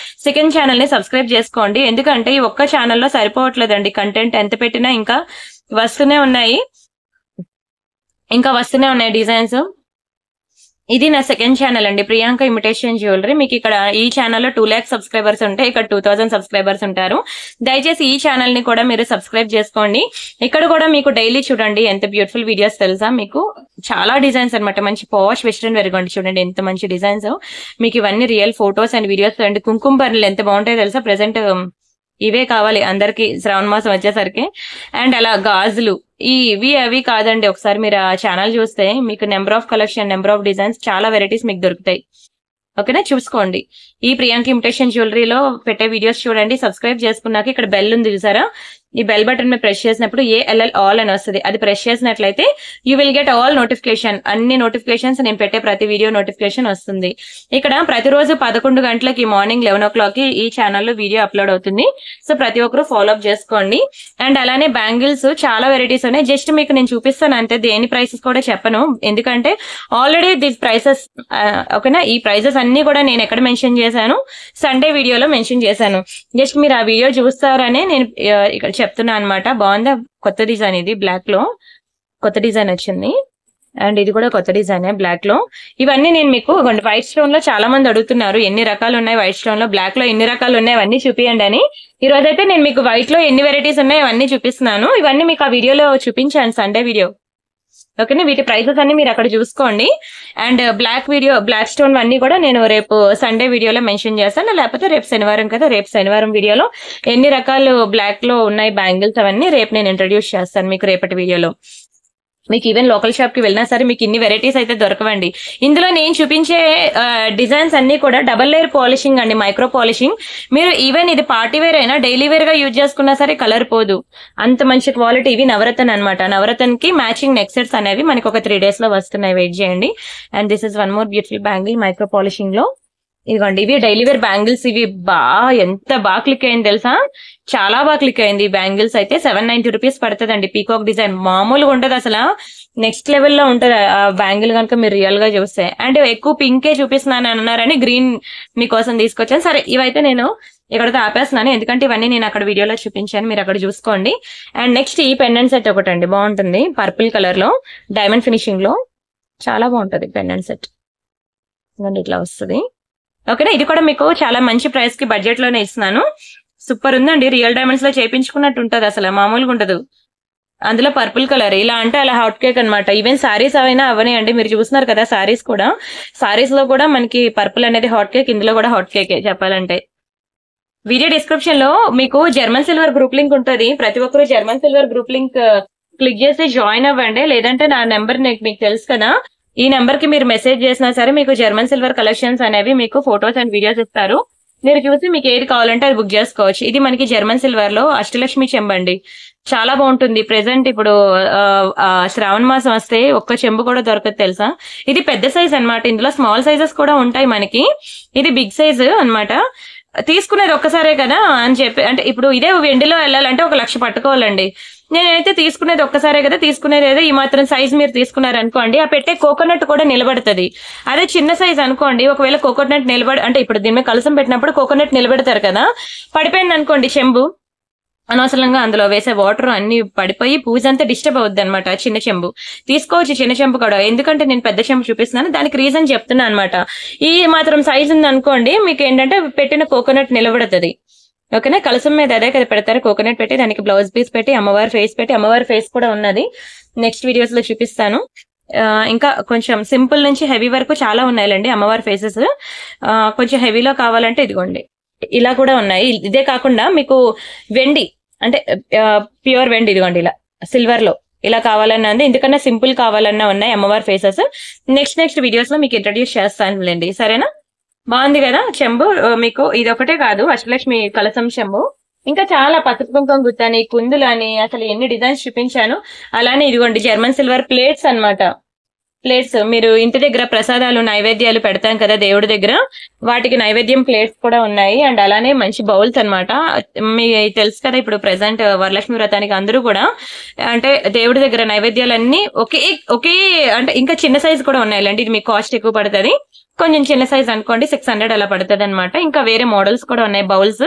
సెకండ్ ఛానల్ ని సబ్స్క్రైబ్ చేసుకోండి. ఎందుకంటే ఈ ఒక్క ఛానల్లో సరిపోవట్లేదండి, కంటెంట్ ఎంత పెట్టినా ఇంకా వస్తూనే ఉన్నాయి డిజైన్స్. ఇది నా సెకండ్ ఛానల్ అండి, ప్రియాంక ఇమిటేషన్ జ్యువెలరీ. మీకు ఇక్కడ ఈ ఛానల్లో 2 lakhs సబ్స్క్రైబర్స్ ఉంటే ఇక్కడ 2000 సబ్స్క్రైబర్స్ ఉంటారు. దయచేసి ఈ ఛానల్ ని కూడా మీరు సబ్స్క్రైబ్ చేసుకోండి. ఇక్కడ కూడా మీకు డైలీ చూడండి ఎంత బ్యూటిఫుల్ వీడియోస్ తెలుసా, మీకు చాలా డిజైన్స్ అనమాట. మంచి పాష్ వెస్ట్రన్ వేర్ కొండి, చూడండి ఎంత మంచి డిజైన్స్. మీకు ఇవన్నీ real photos and videos and కుంకుమ బర్రెలు ఎంత బాగుంటాయో తెలుసా. ప్రెసెంట్ ఇవే కావాలి అందరికి శ్రావణ మాసం వచ్చేసరికి. అండ్ అలా గాజులు ఇవి అవి కాదండి, ఒకసారి మీరు ఆ ఛానల్ చూస్తే మీకు number of collection, number of designs, చాలా వెరైటీస్ మీకు దొరుకుతాయి. ఓకేనా, చూసుకోండి. ఈ ప్రియాంక ఇమిటేషన్ జ్యువెలరీలో పెట్టే వీడియోస్ చూడండి. సబ్స్క్రైబ్ చేసుకున్నాక ఇక్కడ బెల్ ఉంది చూసారా, ఈ బెల్ బటన్ మీద ప్రెస్ చేసినప్పుడు ALL ఆల్ అని వస్తుంది. అది ప్రెస్ చేసినట్లయితే you will get all notification. అన్ని నోటిఫికేషన్స్ నేను పెట్టే ప్రతి వీడియో నోటిఫికేషన్ వస్తుంది. ఇక్కడ ప్రతిరోజు 11 గంటలకి మార్నింగ్ 11 o'clock ఈ ఛానల్లో వీడియో అప్లోడ్ అవుతుంది. సో ప్రతి ఒక్కరు ఫాలో అప్ చేసుకోండి. అండ్ అలానే బ్యాంగిల్స్ చాలా వెరైటీస్ ఉన్నాయి. జస్ట్ మీకు నేను చూపిస్తాను అంతే, దేని ప్రైసెస్ కూడా చెప్పను, ఎందుకంటే ఆల్రెడీ దిస్ ప్రైసెస్ ఓకేనా. ఈ ప్రైసెస్ అన్ని కూడా నేను ఎక్కడ మెన్షన్ చేశాను, సండే వీడియోలో మెన్షన్ చేశాను. జస్ట్ మీరు ఆ వీడియో చూస్తారనే నేను ఇక్కడ చెప్తున్నా అనమాట. బాగుందా, కొత్త డిజైన్, ఇది బ్లాక్ లో కొత్త డిజైన్ వచ్చింది. అండ్ ఇది కూడా కొత్త డిజైన్ బ్లాక్ లో. ఇవన్నీ నేను మీకు వైట్ స్టోన్ లో చాలా మంది అడుగుతున్నారు ఎన్ని రకాలు ఉన్నాయి వైట్ స్టోన్ లో, బ్లాక్ లో ఎన్ని రకాలు ఉన్నాయి అవన్నీ చూపియండి అని. ఈ రోజైతే నేను మీకు వైట్ లో ఎన్ని వెరైటీస్ ఉన్నాయి అవన్నీ చూపిస్తున్నాను. ఇవన్నీ మీకు ఆ వీడియోలో చూపించాను, సండే వీడియో. ఓకేనా, వీటి ప్రైసెస్ అన్ని మీరు అక్కడ చూసుకోండి. అండ్ బ్లాక్ స్టోన్ అన్ని కూడా నేను రేపు సండే వీడియోలో మెన్షన్ చేస్తాను, లేకపోతే రేపు శనివారం కదా, రేపు శనివారం వీడియోలో ఎన్ని రకాలు బ్లాక్ లో ఉన్నాయి బ్యాంగిల్స్ అవన్నీ రేపు నేను ఇంట్రడ్యూస్ చేస్తాను మీకు రేపటి వీడియోలో. మీకు ఈవెన్ లోకల్ షాప్ కి వెళ్ళినా సరే మీకు ఇన్ని వెరైటీస్ అయితే దొరకవండి. ఇందులో నేను చూపించే డిజైన్స్ అన్ని కూడా డబల్ లేయర్ పాలిషింగ్ అండి, మైక్రో పాలిషింగ్. మీరు ఈవెన్ ఇది పార్టీ వేర్ అయినా డైలీ వేర్ గా యూజ్ చేసుకున్నా సరే కలర్ పోదు, అంత మంచి క్వాలిటీ. ఇవి నవరత్న అనమాట. నవరత్న కి మ్యాచింగ్ నెక్ సెట్స్ అనేవి మనకి ఒక 3 days లో వస్తున్నాయి, వెయిట్ చేయండి. And this is one more beautiful bangle micro polishing లో. ఇదిగోండి, ఇవి డైలీ వేర్ బ్యాంగిల్స్. ఇవి ఎంత బాగా క్లిక్ అయింది తెలుసా, చాలా బాగా క్లిక్ అయింది. ఈ బ్యాంగిల్స్ అయితే 790 రూపీస్ పడుతుందండి. పీకాక్ డిజైన్ మామూలుగా ఉంటది, అసలు నెక్స్ట్ లెవెల్లో ఉంటది ఆ బ్యాంగిల్ కనుక మీరు రియల్ గా చూస్తే. అండ్ ఎక్కువ పింకే చూపిస్తున్నాను అన్నారని గ్రీన్ మీకోసం తీసుకొచ్చాను. సరే, ఇవైతే నేను ఇక్కడతో ఆపేస్తున్నాను, ఎందుకంటే ఇవన్నీ నేను అక్కడ వీడియోలో చూపించాను, మీరు అక్కడ చూసుకోండి. అండ్ నెక్స్ట్ ఈ పెండెంట్ సెట్ ఒకటండి, బాగుంటుంది. పర్పుల్ కలర్ లో డైమండ్ ఫినిషింగ్ లో చాలా బాగుంటది పెండెంట్ సెట్. ఇట్లా వస్తుంది. ఓకేనా, ఇది కూడా మీకు చాలా మంచి ప్రైస్ కి బడ్జెట్ లోనే ఇస్తున్నాను. సూపర్ ఉందండి, రియల్ డైమండ్స్ లో చేయించుకున్నట్టు ఉంటది, అసలు మామూలుగా ఉంటదు. అందులో పర్పుల్ కలర్ ఇలా అంటే అలా హాట్ కేక్ అనమాట. ఈవెన్ సారీస్ అవైనా అవనే అండి, మీరు చూస్తున్నారు కదా సారీస్ కూడా. సారీస్ లో కూడా మనకి పర్పుల్ అనేది హాట్ కేక్, ఇందులో కూడా హాట్ కేకే చెప్పాలంటే. వీడియో డిస్క్రిప్షన్ లో మీకు జర్మన్ సిల్వర్ గ్రూప్ లింక్ ఉంటుంది. ప్రతి ఒక్కరు German silver group link click చేసి జాయిన్ అవ్వండి. లేదంటే నా నెంబర్ మీకు తెలుసు కదా, ఈ నెంబర్ కి మీరు మెసేజ్ చేసినా సరే మీకు జర్మన్ సిల్వర్ కలెక్షన్స్ అనేవి మీకు ఫొటోస్ అండ్ వీడియోస్ ఇస్తారు. మీరు చూసి మీకు ఏది కావాలంటే అది బుక్ చేసుకోవచ్చు. ఇది మనకి జర్మన్ సిల్వర్ లో అష్టలక్ష్మి చెంబండి, చాలా బాగుంటుంది. ప్రెసెంట్ ఇప్పుడు శ్రావణ మాసం వస్తే ఒక్క చెంబు కూడా దొరకదు తెలుసా. ఇది పెద్ద సైజ్ అనమాట, ఇందులో స్మాల్ సైజెస్ కూడా ఉంటాయి మనకి. ఇది బిగ్ సైజ్ అనమాట. తీసుకునేది ఒక్కసారే కదా అని చెప్పి, అంటే ఇప్పుడు ఇదే వెండిలో వెళ్ళాలంటే 1 లక్ష పట్టుకోవాలండి. నేనైతే తీసుకునేది ఒక్కసారే కదా, తీసుకునేది ఏదో ఈ మాత్రం సైజ్ మీరు తీసుకున్నారనుకోండి, ఆ పెట్టే కోకోనట్ కూడా నిలబడుతుంది. అదే చిన్న సైజ్ అనుకోండి, ఒకవేళ కోకోనట్ అంటే ఇప్పుడు దీని మీద కలసం పెట్టినప్పుడు కోకోనట్ నిలబెడతారు కదా, పడిపోయింది అనుకోండి చెంబు, అనవసరంగా అందులో వేసే వాటర్ అన్ని పడిపోయి పూజ అంతా డిస్టర్బ్ అవుద్ది అనమాట. చిన్న చెంబు తీసుకోవచ్చు, చిన్న చెంబు కూడా. ఎందుకంటే నేను పెద్ద చెంబు చూపిస్తున్నాను, దానికి రీజన్ చెప్తున్నా అనమాట. ఈ మాత్రం సైజ్ ఉంది అనుకోండి, మీకు ఏంటంటే పెట్టిన కోకోనట్ నిలబడుతుంది. ఓకేనా, కలసం మీద అదే కదా పెడతారు, కోకోనట్ పెట్టి దానికి బ్లౌజ్ పీస్ పెట్టి అమ్మవారి ఫేస్ పెట్టి, అమ్మవారి ఫేస్ కూడా ఉన్నది, నెక్స్ట్ వీడియోస్ లో చూపిస్తాను. ఇంకా కొంచెం సింపుల్ నుంచి హెవీ వరకు చాలా ఉన్నాయండి అమ్మవారి ఫేసెస్. కొంచెం హెవీలో కావాలంటే ఇదిగోండి ఇలా కూడా ఉన్నాయి. ఇదే కాకుండా మీకు వెండి అంటే ప్యూర్ వెండి, ఇదిగోండి ఇలా సిల్వర్ లో ఇలా కావాలన్నా ఉంది, ఎందుకన్నా సింపుల్ కావాలన్నా ఉన్నాయి అమ్మవారి ఫేసెస్. నెక్స్ట్ వీడియోస్ లో మీకు ఇంట్రడ్యూస్ చేస్తానులేండి, సరేనా. బాగుంది కదా చెంబు. మీకు ఇది ఒకటే కాదు, అష్టలక్ష్మి కలసం చెంబు, ఇంకా చాలా పసుపు కుంకుమ గుత్తని, కుందులని, అసలు ఎన్ని డిజైన్స్ చూపించాను. అలానే ఇదిగోండి జర్మన్ సిల్వర్ ప్లేట్స్ అన్నమాట. ప్లేట్స్ మీరు ఇంటి దగ్గర ప్రసాదాలు నైవేద్యాలు పెడతాం కదా దేవుడి దగ్గర, వాటికి నైవేద్యం ప్లేట్స్ కూడా ఉన్నాయి. అండ్ అలానే మంచి బౌల్స్ అన్నమాట. మీ తెలుసు కదా ఇప్పుడు ప్రెసెంట్ వరలక్ష్మి వ్రతానికి అందరూ కూడా అంటే దేవుడి దగ్గర నైవేద్యాలన్నీ ఒకే అంటే ఇంకా చిన్న సైజ్ కూడా ఉన్నాయి. అంటే ఇది మీకు కాస్ట్ ఎక్కువ పడుతుంది, కొంచెం చిన్న సైజ్ అనుకోండి 600 అలా పడుతుంది అనమాట. ఇంకా వేరే మోడల్స్ కూడా ఉన్నాయి బౌల్స్.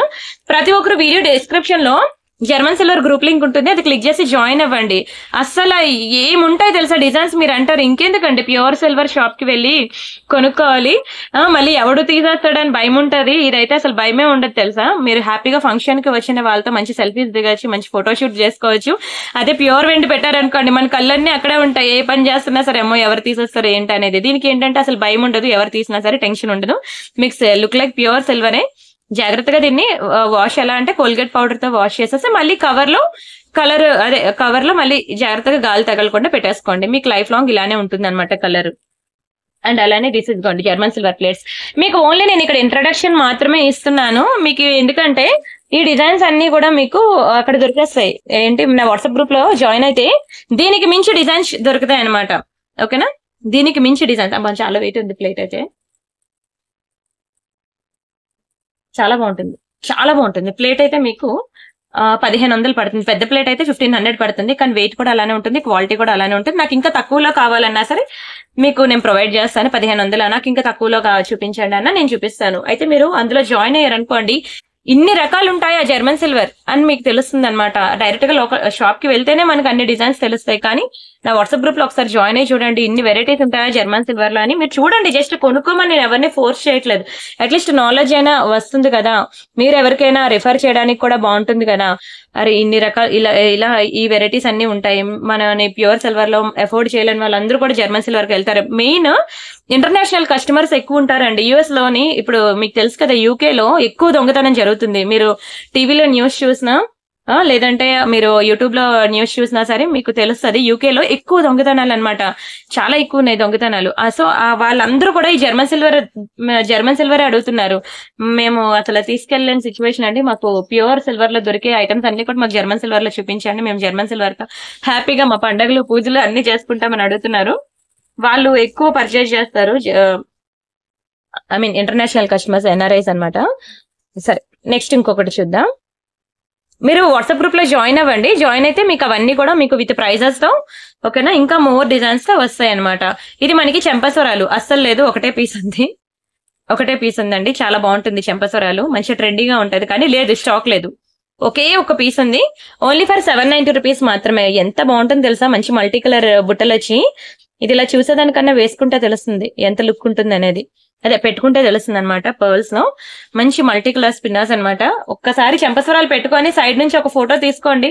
ప్రతి ఒక్కరు వీడియో డిస్క్రిప్షన్ లో జర్మన్ సిల్వర్ గ్రూప్ లింక్ ఉంటుంది, అది క్లిక్ చేసి జాయిన్ అవ్వండి. అస్సలు ఏముంటాయి తెలుసా డిజైన్స్, మీరు అంటారు ఇంకెందుకండి ప్యూర్ సిల్వర్ షాప్ కి వెళ్ళి కొనుక్కోవాలి, మళ్ళీ ఎవడు తీసేస్తాడని భయం ఉంటది. ఇదైతే అసలు భయమే ఉండదు తెలుసా. మీరు హ్యాపీగా ఫంక్షన్ కి వచ్చిన వాళ్ళతో మంచి సెల్ఫీస్ దిగచ్చు, మంచి ఫోటోషూట్ చేసుకోవచ్చు. అదే ప్యూర్ వెండి పెట్టారనుకోండి మన కళ్ళన్నీ అక్కడే ఉంటాయి, ఏ పని చేస్తున్నా సరే ఏమో ఎవరు తీసేస్తారు ఏంటి అనేది. దీనికి ఏంటంటే అసలు భయం ఉండదు, ఎవరు తీసినా సరే టెన్షన్ ఉండదు. మీకు లుక్ లైక్ ప్యూర్ సిల్వరే. జాగ్రత్తగా దీన్ని వాష్ ఎలా అంటే కోల్గేట్ పౌడర్ తో వాష్ చేసేసి మళ్ళీ కవర్ లో మళ్ళీ జాగ్రత్తగా గాలి తగలకుండా పెట్టేసుకోండి. మీకు లైఫ్ లాంగ్ ఇలానే ఉంటుంది అనమాట కలర్. అండ్ అలానే this is Gondi German silver plates. మీకు ఓన్లీ నేను ఇక్కడ ఇంట్రడక్షన్ మాత్రమే ఇస్తున్నాను మీకు, ఎందుకంటే ఈ డిజైన్స్ అన్ని కూడా మీకు అక్కడ దొరికేస్తాయి. ఏంటి నా వాట్సాప్ గ్రూప్ లో జాయిన్ అయితే దీనికి మించి డిజైన్స్ దొరుకుతాయి అనమాట. ఓకేనా, దీనికి మించి డిజైన్స్. అబ్బా చాలా వెయిట్ ఉంది ప్లేట్ అయితే, చాలా బాగుంటుంది, చాలా బాగుంటుంది. ప్లేట్ అయితే మీకు 1500 పడుతుంది. పెద్ద ప్లేట్ అయితే 1500 పడుతుంది. కానీ వెయిట్ కూడా అలానే ఉంటుంది, క్వాలిటీ కూడా అలానే ఉంటుంది. నాకు ఇంకా తక్కువలో కావాలన్నా సరే మీకు నేను ప్రొవైడ్ చేస్తాను. 1500 నాకు ఇంకా తక్కువలో చూపించండి అన్న నేను చూపిస్తాను. అయితే మీరు అందులో జాయిన్ అయ్యారనుకోండి, ఇన్ని రకాలు ఉంటాయి ఆ జర్మన్ సిల్వర్ అని మీకు తెలుస్తుంది అనమాట. డైరెక్ట్ గా లోకల్ షాప్ కి వెళ్తేనే మనకు అన్ని డిజైన్స్ తెలుస్తాయి. కానీ నా వాట్సాప్ గ్రూప్ లో ఒకసారి జాయిన్ అయ్యి చూడండి, ఇన్ని వెరైటీస్ ఉంటాయా జర్మన్ సిల్వర్ లో అని. మీరు చూడండి, జస్ట్ కొనుక్కోమని నేను ఎవరిని ఫోర్స్ చేయట్లేదు. అట్లీస్ట్ నాలెడ్జ్ అయినా వస్తుంది కదా, మీరు ఎవరికైనా రిఫర్ చేయడానికి కూడా బాగుంటుంది కదా. అరే ఇన్ని రకాల ఇలా ఈ వెరైటీస్ అన్ని ఉంటాయి, మన ప్యూర్ సిల్వర్ లో అఫోర్డ్ చేయలేని వాళ్ళందరూ కూడా జర్మన్ సిల్వర్ కి వెళ్తారు. మెయిన్ ఇంటర్నేషనల్ కస్టమర్స్ ఎక్కువ ఉంటారండి. యుఎస్ లోని ఇప్పుడు మీకు తెలుసు కదా, యూకే లో ఎక్కువ దొంగతనం జరుగుతుంది. మీరు టీవీలో న్యూస్ చూసినా లేదంటే మీరు యూట్యూబ్ లో న్యూస్ చూసినా సరే మీకు తెలుస్తుంది, యూకే లో ఎక్కువ దొంగతనాలు అనమాట, చాలా ఎక్కువ ఉన్నాయి దొంగతనాలు. సో వాళ్ళందరూ కూడా ఈ జర్మన్ సిల్వర్ అడుగుతున్నారు. మేము అసలు తీసుకెళ్ళలేని సిచ్యువేషన్ అండి, మాకు ప్యూర్ సిల్వర్ లో దొరికే ఐటమ్స్ అన్ని కూడా మాకు జర్మన్ సిల్వర్ లో చూపించండి, మేము జర్మన్ సిల్వర్ తో హ్యాపీగా మా పండుగలు పూజలు అన్ని చేసుకుంటామని అడుగుతున్నారు. వాళ్ళు ఎక్కువ పర్చేజ్ చేస్తారు, I mean international customers, NRIs అనమాట. సరే నెక్స్ట్ ఇంకొకటి చూద్దాం. మీరు వాట్సాప్ గ్రూప్ లో జాయిన్ అవ్వండి. జాయిన్ అయితే మీకు అవన్నీ కూడా మీకు విత్ ప్రైజెస్ తో, ఓకేనా, ఇంకా మోర్ డిజైన్స్ తో వస్తాయి అనమాట. ఇది మనకి చెంపస్వరాలు అస్సలు లేదు, ఒకటే పీస్ ఉందండి. చాలా బాగుంటుంది చెంపస్వరాలు, మంచి ట్రెండీగా ఉంటది. కానీ లేదు, స్టాక్ లేదు, ఒకే ఒక పీస్ ఉంది. ఓన్లీ ఫర్ 790 రూపీస్ మాత్రమే. ఎంత బాగుంటుంది తెలుసా, మంచి మల్టీ కలర్ బుట్టలు వచ్చి. ఇది ఇలా చూసేదానికన్నా వేసుకుంటే తెలుస్తుంది ఎంత లుక్ ఉంటుంది అనేది, అదే పెట్టుకుంటే తెలుస్తుంది అనమాట. పర్ల్స్ లో మంచి మల్టీ కలర్ స్పిన్నర్స్ అనమాట. ఒక్కసారి చెంపస్వరాలు పెట్టుకొని సైడ్ నుంచి ఒక ఫోటో తీసుకోండి,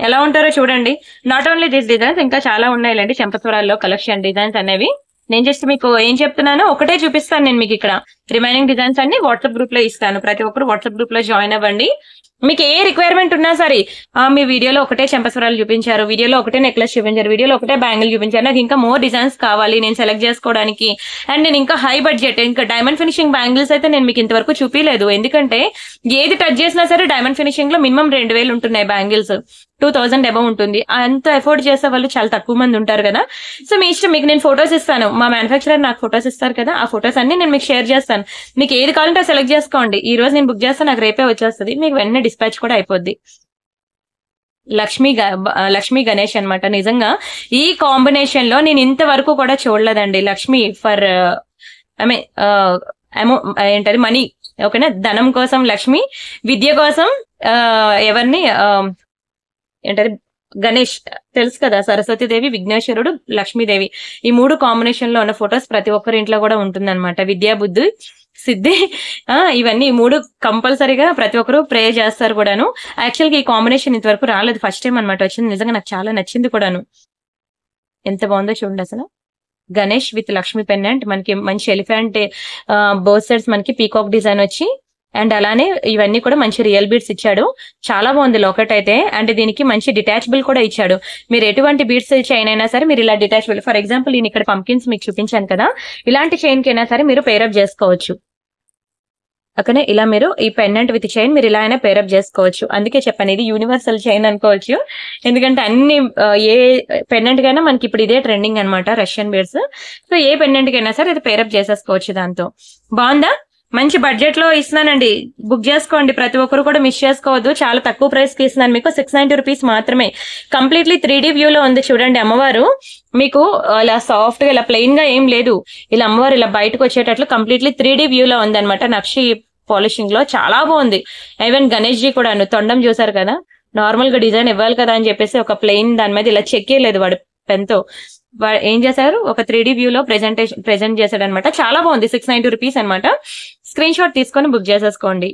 ఎలా ఉంటారో చూడండి. నాట్ ఓన్లీ దిస్ డిజైన్స్, ఇంకా చాలా ఉన్నాయిలేండి చెంపస్వరాల్లో కలెక్షన్ డిజైన్స్ అనేవి. నేను జస్ట్ మీకు ఏం చెప్తున్నానో ఒకటే చూపిస్తాను నేను మీకు. ఇక్కడ రిమైనింగ్ డిజైన్స్ అన్ని వాట్సాప్ గ్రూప్ లో ఇస్తాను. ప్రతి ఒక్కరు వాట్సాప్ గ్రూప్ లో జాయిన్ అవ్వండి. మీకు ఏ రిక్వైర్మెంట్ ఉన్నా సరే, మీ వీడియోలో ఒకటే చెంపస్వరాలు చూపించారు, వీడియోలో ఒకటే నెక్లెస్ చూపించారు, వీడియోలో ఒకటే బ్యాంగిల్ చూపించారు, నాకు ఇంకా మోర్ డిజైన్స్ కావాలి నేను సెలెక్ట్ చేసుకోవడానికి. అండ్ నేను ఇంకా హై బడ్జెట్, ఇంకా డైమండ్ ఫినిషింగ్ బ్యాంగిల్స్ అయితే నేను మీకు ఇంతవరకు చూపించలేదు. ఎందుకంటే ఏది టచ్ చేసినా సరే డైమండ్ ఫినిషింగ్ లో మినిమం 2000 ఉంటున్నాయి బ్యాంగిల్స్, 2000 అబౌవ్ ఉంటుంది. అంత ఎఫోర్డ్ చేసే వాళ్ళు చాలా తక్కువ మంది ఉంటారు కదా. సో మీ ఇష్టం, మీకు నేను ఫొటోస్ ఇస్తాను, మా మ్యానుఫ్యాక్చరర్ నాకు ఫొటోస్ ఇస్తారు కదా, ఆ ఫొటోస్ అన్ని నేను మీకు షేర్ చేస్తాను. మీకు ఏది కావాలంటే సెలెక్ట్ చేసుకోండి. ఈ రోజు నేను బుక్ చేస్తాను, నాకు రేపే వచ్చేస్తుంది, మీకు వెంటనే డిస్పాచ్ కూడా అయిపోద్ది. లక్ష్మీ గణేష్ అన్నమాట. నిజంగా ఈ కాంబినేషన్ లో నేను ఇంతవరకు కూడా చూడలేదండి. లక్ష్మి ఫర్ ఐ మీన్ ఏంటది మనీ, ఓకేనా, ధనం కోసం లక్ష్మి, విద్య కోసం ఎవరిని ఏంటది గణేష్, తెలుసు కదా, సరస్వతీదేవి, విఘ్నేశ్వరుడు, లక్ష్మీదేవి, ఈ 3 కాంబినేషన్ లో ఉన్న ఫొటోస్ ప్రతి ఒక్కరి ఇంట్లో కూడా ఉంటుందన్నమాట. విద్యా, బుద్ధి, సిద్ధి, ఇవన్నీ 3 కంపల్సరీగా ప్రతి ఒక్కరు ప్రే చేస్తారు కూడాను. యాక్చువల్గా ఈ కాంబినేషన్ ఇంతవరకు రాలేదు, ఫస్ట్ టైం అనమాట వచ్చింది. నిజంగా నాకు చాలా నచ్చింది కూడాను, ఎంత బాగుందో చూడండి అసలు. గణేష్ విత్ లక్ష్మీ పెండెంట్, మనకి మంచి ఎలిఫెంట్ బోత్ సైడ్స్ మనకి పీకాక్ డిజైన్ వచ్చి, అండ్ అలానే ఇవన్నీ కూడా మంచి రియల్ బీడ్స్ ఇచ్చాడు. చాలా బాగుంది లాకెట్ అయితే. అండ్ దీనికి మంచి డిటాచబుల్ కూడా ఇచ్చాడు. మీరు ఎటువంటి బీడ్స్ చైన్ అయినా సరే మీరు ఇలా డిటాచబుల్, ఫర్ ఎగ్జాంపుల్ నేను ఇక్కడ పంకిన్స్ మీకు చూపించాను కదా, ఇలాంటి చైన్ కైనా సరే మీరు పేరప్ చేసుకోవచ్చు. ఓకేనా. ఇలా మీరు ఈ పెండెంట్ విత్ చైన్ మీరు ఇలా అయినా పేరప్ చేసుకోవచ్చు. అందుకే చెప్పాను ఇది యూనివర్సల్ చైన్ అనుకోవచ్చు. ఎందుకంటే అన్ని ఏ పెండెంట్ కైనా మనకి ఇప్పుడు ఇదే ట్రెండింగ్ అనమాట, రష్యన్ బీడ్స్. సో ఏ పెండెంట్ కైనా సరే ఇది పేరప్ చేసేసుకోవచ్చు దాంతో. బాగుందా? మంచి బడ్జెట్ లో ఇస్తున్నానండి, బుక్ చేసుకోండి. ప్రతి ఒక్కరు కూడా మిస్ చేసుకోవద్దు. చాలా తక్కువ ప్రైస్ కి ఇస్తున్నాను మీకు, 690 రూపీస్ మాత్రమే. కంప్లీట్లీ 3D వ్యూ లో ఉంది చూడండి అమ్మవారు. మీకు ఇలా సాఫ్ట్ గా ఇలా ప్లెయిన్ గా ఏం లేదు, ఇలా అమ్మవారు ఇలా బయటకు వచ్చేటట్లు కంప్లీట్లీ 3D వ్యూ లో ఉంది అనమాట. నక్షి పాలిషింగ్ లో చాలా బాగుంది. ఈవెన్ గణేష్ జీ కూడా తొండం చూసారు కదా, నార్మల్ గా డిజైన్ ఇవ్వాలి కదా అని చెప్పేసి ఒక ప్లెయిన్ దాని మీద ఇలా చెక్కేయలేదు వాడు పెన్ తో. ఏం చేశారు, ఒక 3D వ్యూ లో ప్రెజెంట్ చేశాడు అనమాట. చాలా బాగుంది. 690 రూపీస్ అనమాట. స్క్రీన్ షాట్ తీసుకొని బుక్ చేసేసుకోండి.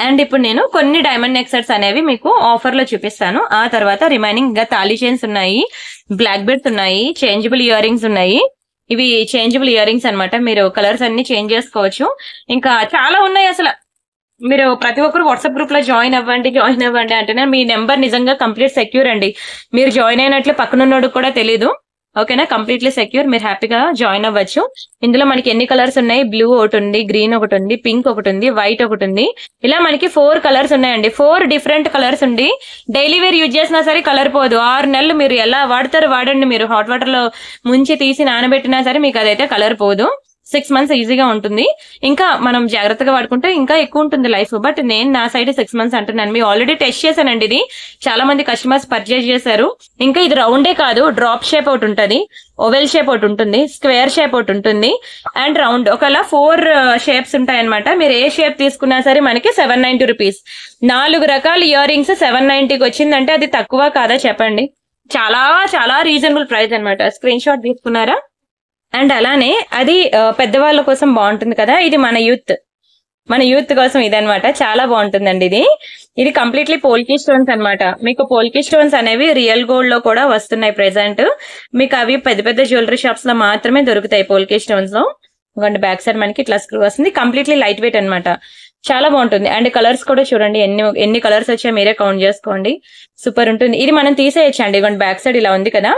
అండ్ ఇప్పుడు నేను కొన్ని డైమండ్ నెక్ సెట్స్ అనేవి మీకు ఆఫర్ లో చూపిస్తాను. ఆ తర్వాత రిమైనింగ్ ఇంకా తాళీ చైన్స్ ఉన్నాయి, బ్లాక్ బెడ్స్ ఉన్నాయి, చేంజబుల్ ఇయర్ రింగ్స్ ఉన్నాయి. ఇవి చేంజబుల్ ఇయర్ రింగ్స్ అనమాట. మీరు కలర్స్ అన్ని చేంజ్ చేసుకోవచ్చు. ఇంకా చాలా ఉన్నాయి అసలు. మీరు ప్రతి ఒక్కరు వాట్సాప్ గ్రూప్ లో జాయిన్ అవ్వండి అంటేనే మీ నెంబర్ నిజంగా కంప్లీట్ సెక్యూర్ అండి. మీరు జాయిన్ అయినట్లు పక్కనున్నోడు కూడా తెలీదు. ఓకేనా, కంప్లీట్లీ సెక్యూర్. మీరు హ్యాపీగా జాయిన్ అవ్వచ్చు. ఇందులో మనకి ఎన్ని కలర్స్ ఉన్నాయి, బ్లూ ఒకటి ఉంది, గ్రీన్ ఒకటి ఉంది, పింక్ ఒకటి ఉంది, వైట్ ఒకటి ఉంది. ఇలా మనకి 4 కలర్స్ ఉన్నాయండి. 4 డిఫరెంట్ కలర్స్ ఉండి డైలీ వేర్ యూజ్ చేసినా సరే కలర్ పోదు. 6 నెలలు మీరు ఎలా వాడతారు వాడండి. మీరు హాట్ వాటర్ లో ముంచి తీసి నానబెట్టినా సరే మీకు అదైతే కలర్ పోదు. 6 మంత్స్ ఈజీగా ఉంటుంది. ఇంకా మనం జాగ్రత్తగా వాడుకుంటే ఇంకా ఎక్కువ ఉంటుంది లైఫ్. బట్ నేను నా సైడ్ 6 మంత్స్ అంటున్నాను. మీ ఆల్రెడీ టెస్ట్ చేశానండి. ఇది చాలా మంది కస్టమర్స్ పర్చేజ్ చేశారు. ఇంకా ఇది రౌండే కాదు, డ్రాప్ షేప్ ఒకటి ఉంటుంది, ఓవెల్ షేప్ ఒకటి ఉంటుంది, స్క్వేర్ షేప్ ఒకటి ఉంటుంది, అండ్ రౌండ్. ఒకలా 4 షేప్స్ ఉంటాయన్నమాట. మీరు ఏ షేప్ తీసుకున్నా సరే మనకి 790 రూపీస్. 4 రకాల ఇయర్ రింగ్స్ 790కి వచ్చిందంటే అది తక్కువ కాదా చెప్పండి? చాలా చాలా రీజనబుల్ ప్రైస్ అనమాట. స్క్రీన్ షాట్ తీసుకున్నారా? అండ్ అలానే అది పెద్దవాళ్ళ కోసం బాగుంటుంది కదా, ఇది మన యూత్ కోసం ఇదనమాట. చాలా బాగుంటుందండి ఇది కంప్లీట్లీ పోల్కీ స్టోన్స్ అనమాట. మీకు పోల్కీ స్టోన్స్ అనేవి రియల్ గోల్డ్ లో కూడా వస్తున్నాయి ప్రెసెంట్. మీకు అవి పెద్ద పెద్ద జ్యువెలరీ షాప్స్ లో మాత్రమే దొరుకుతాయి పోల్కీ స్టోన్స్ లో. బ్యాక్ సైడ్ మనకి ఇట్లా స్క్రూ వస్తుంది. కంప్లీట్లీ లైట్ వెయిట్ అనమాట. చాలా బాగుంటుంది. అండ్ కలర్స్ కూడా చూడండి, ఎన్ని కలర్స్ వచ్చాయో మీరే కౌంట్ చేసుకోండి. సూపర్ ఉంటుంది. ఇది మనం తీసేయచ్చండి. బ్యాక్ సైడ్ ఇలా ఉంది కదా,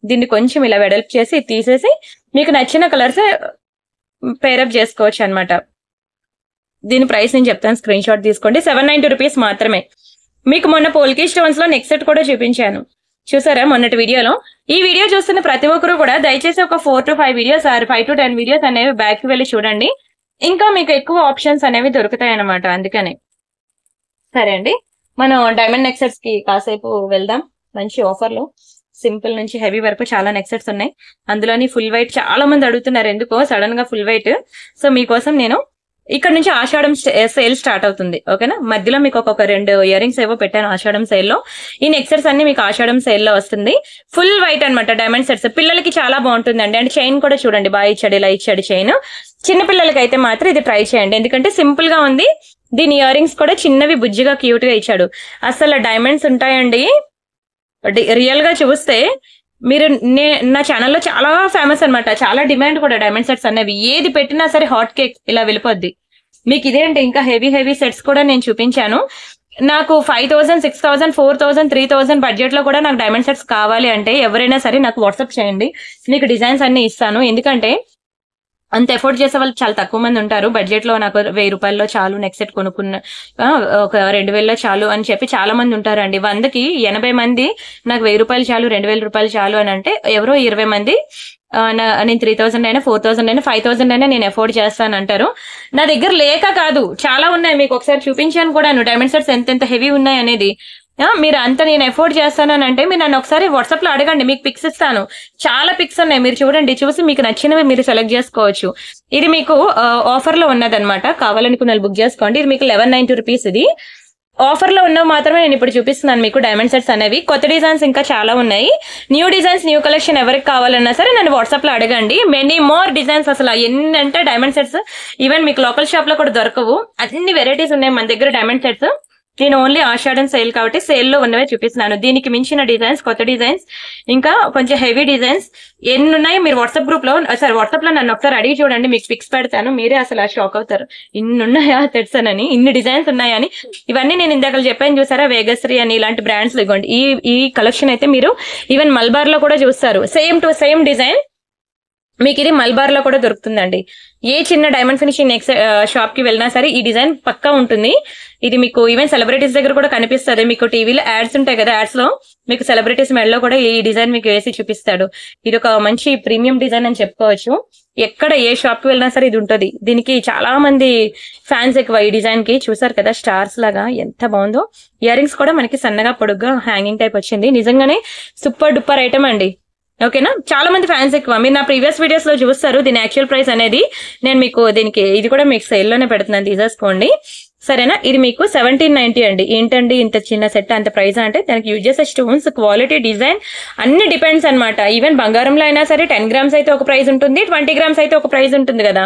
దీన్ని కొంచెం ఇలా వెడల్పు చేసి తీసేసి మీకు నచ్చిన కలర్స్ పేరప్ చేసుకోవచ్చు అనమాట. దీని ప్రైస్ నేను చెప్తాను, స్క్రీన్ షాట్ తీసుకోండి. 790 రూపీస్ మాత్రమే. మీకు మొన్న పోల్కీ స్టోన్స్ లో నెక్ సెట్ కూడా చూపించాను, చూసారా మొన్నటి వీడియోలో. ఈ వీడియో చూస్తున్న ప్రతి ఒక్కరు కూడా దయచేసి ఒక 4 to 5 వీడియోస్ 5 to 10 వీడియోస్ అనేవి బ్యాక్ కి వెళ్ళి చూడండి. ఇంకా మీకు ఎక్కువ ఆప్షన్స్ అనేవి దొరుకుతాయి అనమాట. అందుకనే సరే అండి, మనం డైమండ్ నెక్ సెట్స్ కి కాసేపు వెళ్దాం. మంచి ఆఫర్లు సింపుల్ నుంచి హెవీ వరకు చాలా నెక్ సెట్స్ ఉన్నాయి. అందులోని ఫుల్ వైట్ చాలా మంది అడుగుతున్నారు, ఎందుకో సడన్ గా ఫుల్ వైట్. సో మీకోసం నేను ఇక్కడ నుంచి ఆషాఢం సేల్ స్టార్ట్ అవుతుంది. ఓకేనా, మధ్యలో మీకు ఒక 2 ఇయర్ రింగ్స్ ఏవో పెట్టాను ఆషాఢం సేల్ లో. ఈ నెక్ సెట్స్ అన్ని మీకు ఆషాఢం సేల్ లో వస్తుంది. ఫుల్ వైట్ అనమాట డైమండ్ సెట్స్. పిల్లలకి చాలా బాగుంటుందండి. అండ్ చైన్ కూడా చూడండి, బాగా ఇచ్చాడు, ఇలా ఇచ్చాడు చైన్. చిన్న పిల్లలకి అయితే మాత్రం ఇది ట్రై చేయండి, ఎందుకంటే సింపుల్ గా ఉంది. దీని ఇయర్ రింగ్స్ కూడా చిన్నవి బుజ్జిగా క్యూట్ గా ఇచ్చాడు. అసలు డైమండ్స్ ఉంటాయండి రియల్ గా చూస్తే. మీరు నా ఛానల్లో చాలా ఫేమస్ అనమాట, చాలా డిమాండ్ కూడా డైమండ్ సెట్స్ అనేవి. ఏది పెట్టినా సరే హాట్ కేక్ ఇలా వెళ్ళిపోద్ది. మీకు ఇదేంటి ఇంకా హెవీ సెట్స్ కూడా నేను చూపించాను. నాకు 5000, 6000, 4000, 3000 బడ్జెట్ లో కూడా నాకు డైమండ్ సెట్స్ కావాలి అంటే ఎవరైనా సరే నాకు వాట్సాప్ చేయండి, మీకు డిజైన్స్ అన్ని ఇస్తాను. ఎందుకంటే అంత ఎఫోర్డ్ చేసే వాళ్ళు చాలా తక్కువ మంది ఉంటారు. బడ్జెట్ లో నాకు 1000 రూపాయల్లో చాలు నెక్ సెట్ కొనుక్కున్న, ఒక 2000లో చాలు అని చెప్పి చాలా మంది ఉంటారండి. 100కి 80 మంది నాకు 1000 రూపాయలు చాలు, 2000 రూపాయలు చాలు అని అంటే, ఎవరో 20 మంది నేను 3000 అయినా, 4000 అయినా, 5000 అయినా నేను ఎఫోర్డ్ చేస్తాను అంటారు. నా దగ్గర లేక కాదు, చాలా ఉన్నాయి. మీకు ఒకసారి చూపించాను కూడా డైమండ్ సెట్స్ ఎంత హెవీ ఉన్నాయి అనేది. మీరు అంత నేను ఎఫోర్డ్ చేస్తానని అంటే మీరు నన్ను ఒకసారి వాట్సాప్ లో అడగండి, మీకు పిక్స్ ఇస్తాను. చాలా పిక్స్ ఉన్నాయి, మీరు చూడండి, చూసి మీకు నచ్చినవి మీరు సెలెక్ట్ చేసుకోవచ్చు. ఇది మీకు ఆఫర్ లో ఉన్నదన్నమాట. కావాలనుకున్న బుక్ చేసుకోండి. ఇది మీకు 1190 రూపీస్. ఇది ఆఫర్ లో ఉన్నవి మాత్రమే నేను ఇప్పుడు చూపిస్తున్నాను మీకు డైమండ్ సెట్స్ అనేవి. కొత్త డిజైన్స్ ఇంకా చాలా ఉన్నాయి. న్యూ డిజైన్స్, న్యూ కలెక్షన్ ఎవరికి కావాలన్నా సరే నన్ను వాట్సాప్ లో అడగండి. Many more designs. అసలు ఎన్నంటే డైమండ్ సెట్స్ ఈవెన్ మీకు లోకల్ షాప్ లో కూడా దొరకవు. అన్ని వెరైటీస్ ఉన్నాయి మన దగ్గర డైమండ్ సెట్స్. నేను ఓన్లీ ఆషాఢం సేల్ కాబట్టి సేల్ లో ఉన్నవే చూపిస్తున్నాను. దీనికి మించిన డిజైన్స్, కొత్త డిజైన్స్, ఇంకా కొంచెం హెవీ డిజైన్స్ ఎన్ని ఉన్నాయి మీరు వాట్సాప్ గ్రూప్ లో వాట్సాప్ లో నన్ను ఒకసారి అడిగి చూడండి, మీకు పిక్స్ పెడతాను. మీరే అసలు షాక్ అవుతారు, ఇన్ని ఉన్నాయా తెడ్సన్, ఇన్ని డిజైన్స్ ఉన్నాయని. ఇవన్నీ నేను ఇందాక చెప్పాను చూసారా, వేగశ్రీ అని ఇలాంటి బ్రాండ్స్ ఇవ్వండి. ఈ కలెక్షన్ అయితే మీరు ఈవెన్ మల్బార్ లో కూడా చూస్తారు. సేమ్ టు సేమ్ డిజైన్ మీకు ఇది మల్బార్ లో కూడా దొరుకుతుందండి. ఏ చిన్న డైమండ్ ఫినిషింగ్ నెక్స్ట్ షాప్ కి వెళ్ళినా సరే ఈ డిజైన్ పక్కా ఉంటుంది. ఇది మీకు ఈవెన్ సెలబ్రిటీస్ దగ్గర కూడా కనిపిస్తుంది. మీకు టీవీలో యాడ్స్ ఉంటాయి కదా, యాడ్స్ లో మీకు సెలబ్రిటీస్ మెడలో కూడా ఈ డిజైన్ మీకు వేసి చూపిస్తాడు. ఇది ఒక మంచి ప్రీమియం డిజైన్ అని చెప్పుకోవచ్చు. ఎక్కడ ఏ షాప్ కి వెళ్ళినా సరే ఇది ఉంటుంది. దీనికి చాలా మంది ఫ్యాన్స్ ఎక్కువ ఈ డిజైన్ కి. చూసారు కదా స్టార్స్ లాగా ఎంత బాగుందో. ఇయర్ రింగ్స్ కూడా మనకి సన్నగా పొడుగ్గా హ్యాంగింగ్ టైప్ వచ్చింది. నిజంగానే సూపర్ డూపర్ ఐటమ్ అండి. ఓకేనా, చాలా మంది ఫ్యాన్స్ ఎక్కువ. మీరు నా ప్రీవియస్ వీడియోస్ లో చూస్తారు దీని యాక్చువల్ ప్రైస్ అనేది. నేను మీకు దీనికి ఇది కూడా మీకు సేల్ లోనే పెడుతున్నాను, తీసేసుకోండి సరేనా. ఇది మీకు 1790 అండి. ఏంటండి ఇంత చిన్న సెట్ అంత ప్రైస్ అంటే దానికి యూజ్ చేసే స్టోన్స్ క్వాలిటీ డిజైన్ అన్ని డిపెండ్స్ అనమాట. ఈవెన్ బంగారంలో అయినా సరే 10 గ్రామ్స్ అయితే ఒక ప్రైస్ ఉంటుంది, 20 గ్రామ్స్ అయితే ఒక ప్రైస్ ఉంటుంది కదా.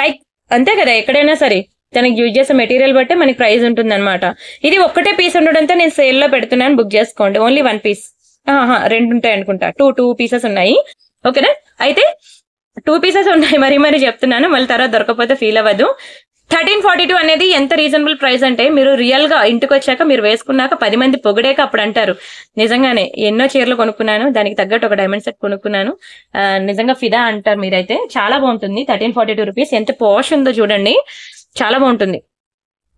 లైక్ అంతే కదా, ఎక్కడైనా సరే దానికి యూజ్ చేసే మెటీరియల్ బట్టే మనకి ప్రైస్ ఉంటుంది అనమాట. ఇది ఒక్కటే పీస్ ఉండడంతో నేను సేల్ లో పెడుతున్నాను, బుక్ చేసుకోండి. ఓన్లీ 1 పీస్, 2 ఉంటాయి అనుకుంటా, 2 పీసెస్ ఉన్నాయి. ఓకేనా, అయితే 2 పీసెస్ ఉన్నాయి. మరీ చెప్తున్నాను, మళ్ళీ తర్వాత దొరకపోతే ఫీల్ అవ్వదు. 1342 అనేది ఎంత రీజనబుల్ ప్రైస్ అంటే మీరు రియల్ గా ఇంటికి వచ్చాక మీరు వేసుకున్నాక 10 మంది పొగిడాక అప్పుడు అంటారు. నిజంగానే ఎన్నో చీరలు కొనుక్కున్నాను, దానికి తగ్గట్టు ఒక డైమండ్ సెట్ కొనుక్కున్నాను, నిజంగా ఫిదా అంటారు మీరైతే. చాలా బాగుంటుంది. 1342 రూపీస్. ఎంత పాష్ ఉందో చూడండి, చాలా బాగుంటుంది.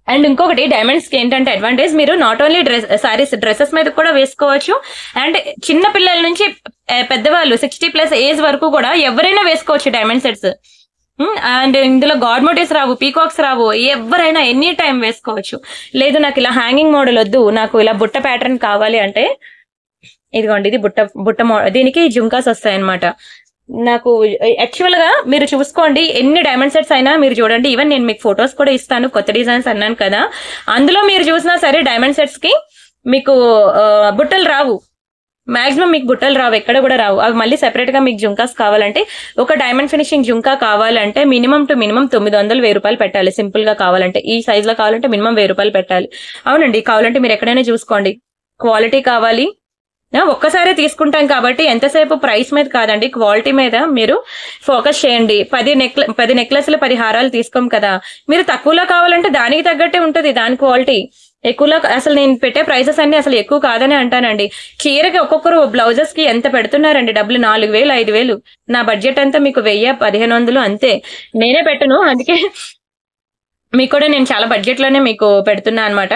అండ్ ఇంకొకటి డైమండ్స్ కి ఏంటంటే అడ్వాంటేజ్, మీరు నాట్ ఓన్లీ సారీస్ డ్రెస్సెస్ మీద కూడా వేసుకోవచ్చు. అండ్ చిన్న పిల్లల నుంచి పెద్దవాళ్ళు 60+ ఏజ్ వరకు కూడా ఎవరైనా వేసుకోవచ్చు డైమండ్ సెట్స్. అండ్ ఇందులో గాడ్ మోటివ్స్ రావు, పీకాక్స్ రావు, ఎవరైనా ఎనీ టైం వేసుకోవచ్చు. లేదు నాకు ఇలా హ్యాంగింగ్ మోడల్ వద్దు, నాకు ఇలా బుట్ట ప్యాటర్న్ కావాలి అంటే ఇదిగోండి, ఇది బుట్ట దీనికి జుంకాస్ వస్తాయి అనమాట. నాకు యాక్చువల్ గా మీరు చూసుకోండి, ఎన్ని డైమండ్ సెట్స్ అయినా మీరు చూడండి. ఈవెన్ నేను మీకు ఫొటోస్ కూడా ఇస్తాను, కొత్త డిజైన్స్ అన్నాను కదా, అందులో మీరు చూసినా సరే డైమండ్ సెట్స్ కి మీకు బుట్టలు రావు. మాక్సిమం మీకు బుట్టలు రావు, ఎక్కడ కూడా రావు. అవి మళ్ళీ సెపరేట్ గా మీకు జుంకాస్ కావాలంటే, ఒక డైమండ్ ఫినిషింగ్ జుంకా కావాలంటే మినిమం 900-1000 రూపాయలు పెట్టాలి. సింపుల్ గా కావాలంటే, ఈ సైజ్ లో కావాలంటే మినిమం 1000 రూపాయలు పెట్టాలి. అవునండి, కావాలంటే మీరు ఎక్కడైనా చూసుకోండి. క్వాలిటీ కావాలి, ఒక్కసారి తీసుకుంటాం కాబట్టి ఎంతసేపు ప్రైస్ మీద కాదండి, క్వాలిటీ మీద మీరు ఫోకస్ చేయండి. 10 నెక్లెస్లు 10 హారాలు తీసుకోం కదా, మీరు తక్కువలో కావాలంటే దానికి తగ్గట్టే ఉంటుంది దాని క్వాలిటీ. ఎక్కువలో అసలు నేను పెట్టే ప్రైసెస్ అన్ని అసలు ఎక్కువ కాదని అంటానండి. చీరకి ఒక్కొక్కరు బ్లౌజెస్ కి ఎంత పెడుతున్నారండి డబ్బులు, 4000 5000. నా బడ్జెట్ అంతా మీకు 1000-1500 అంతే. నేనే పెట్టను, అందుకే మీకు కూడా నేను చాలా బడ్జెట్ లోనే మీకు పెడుతున్నా అనమాట.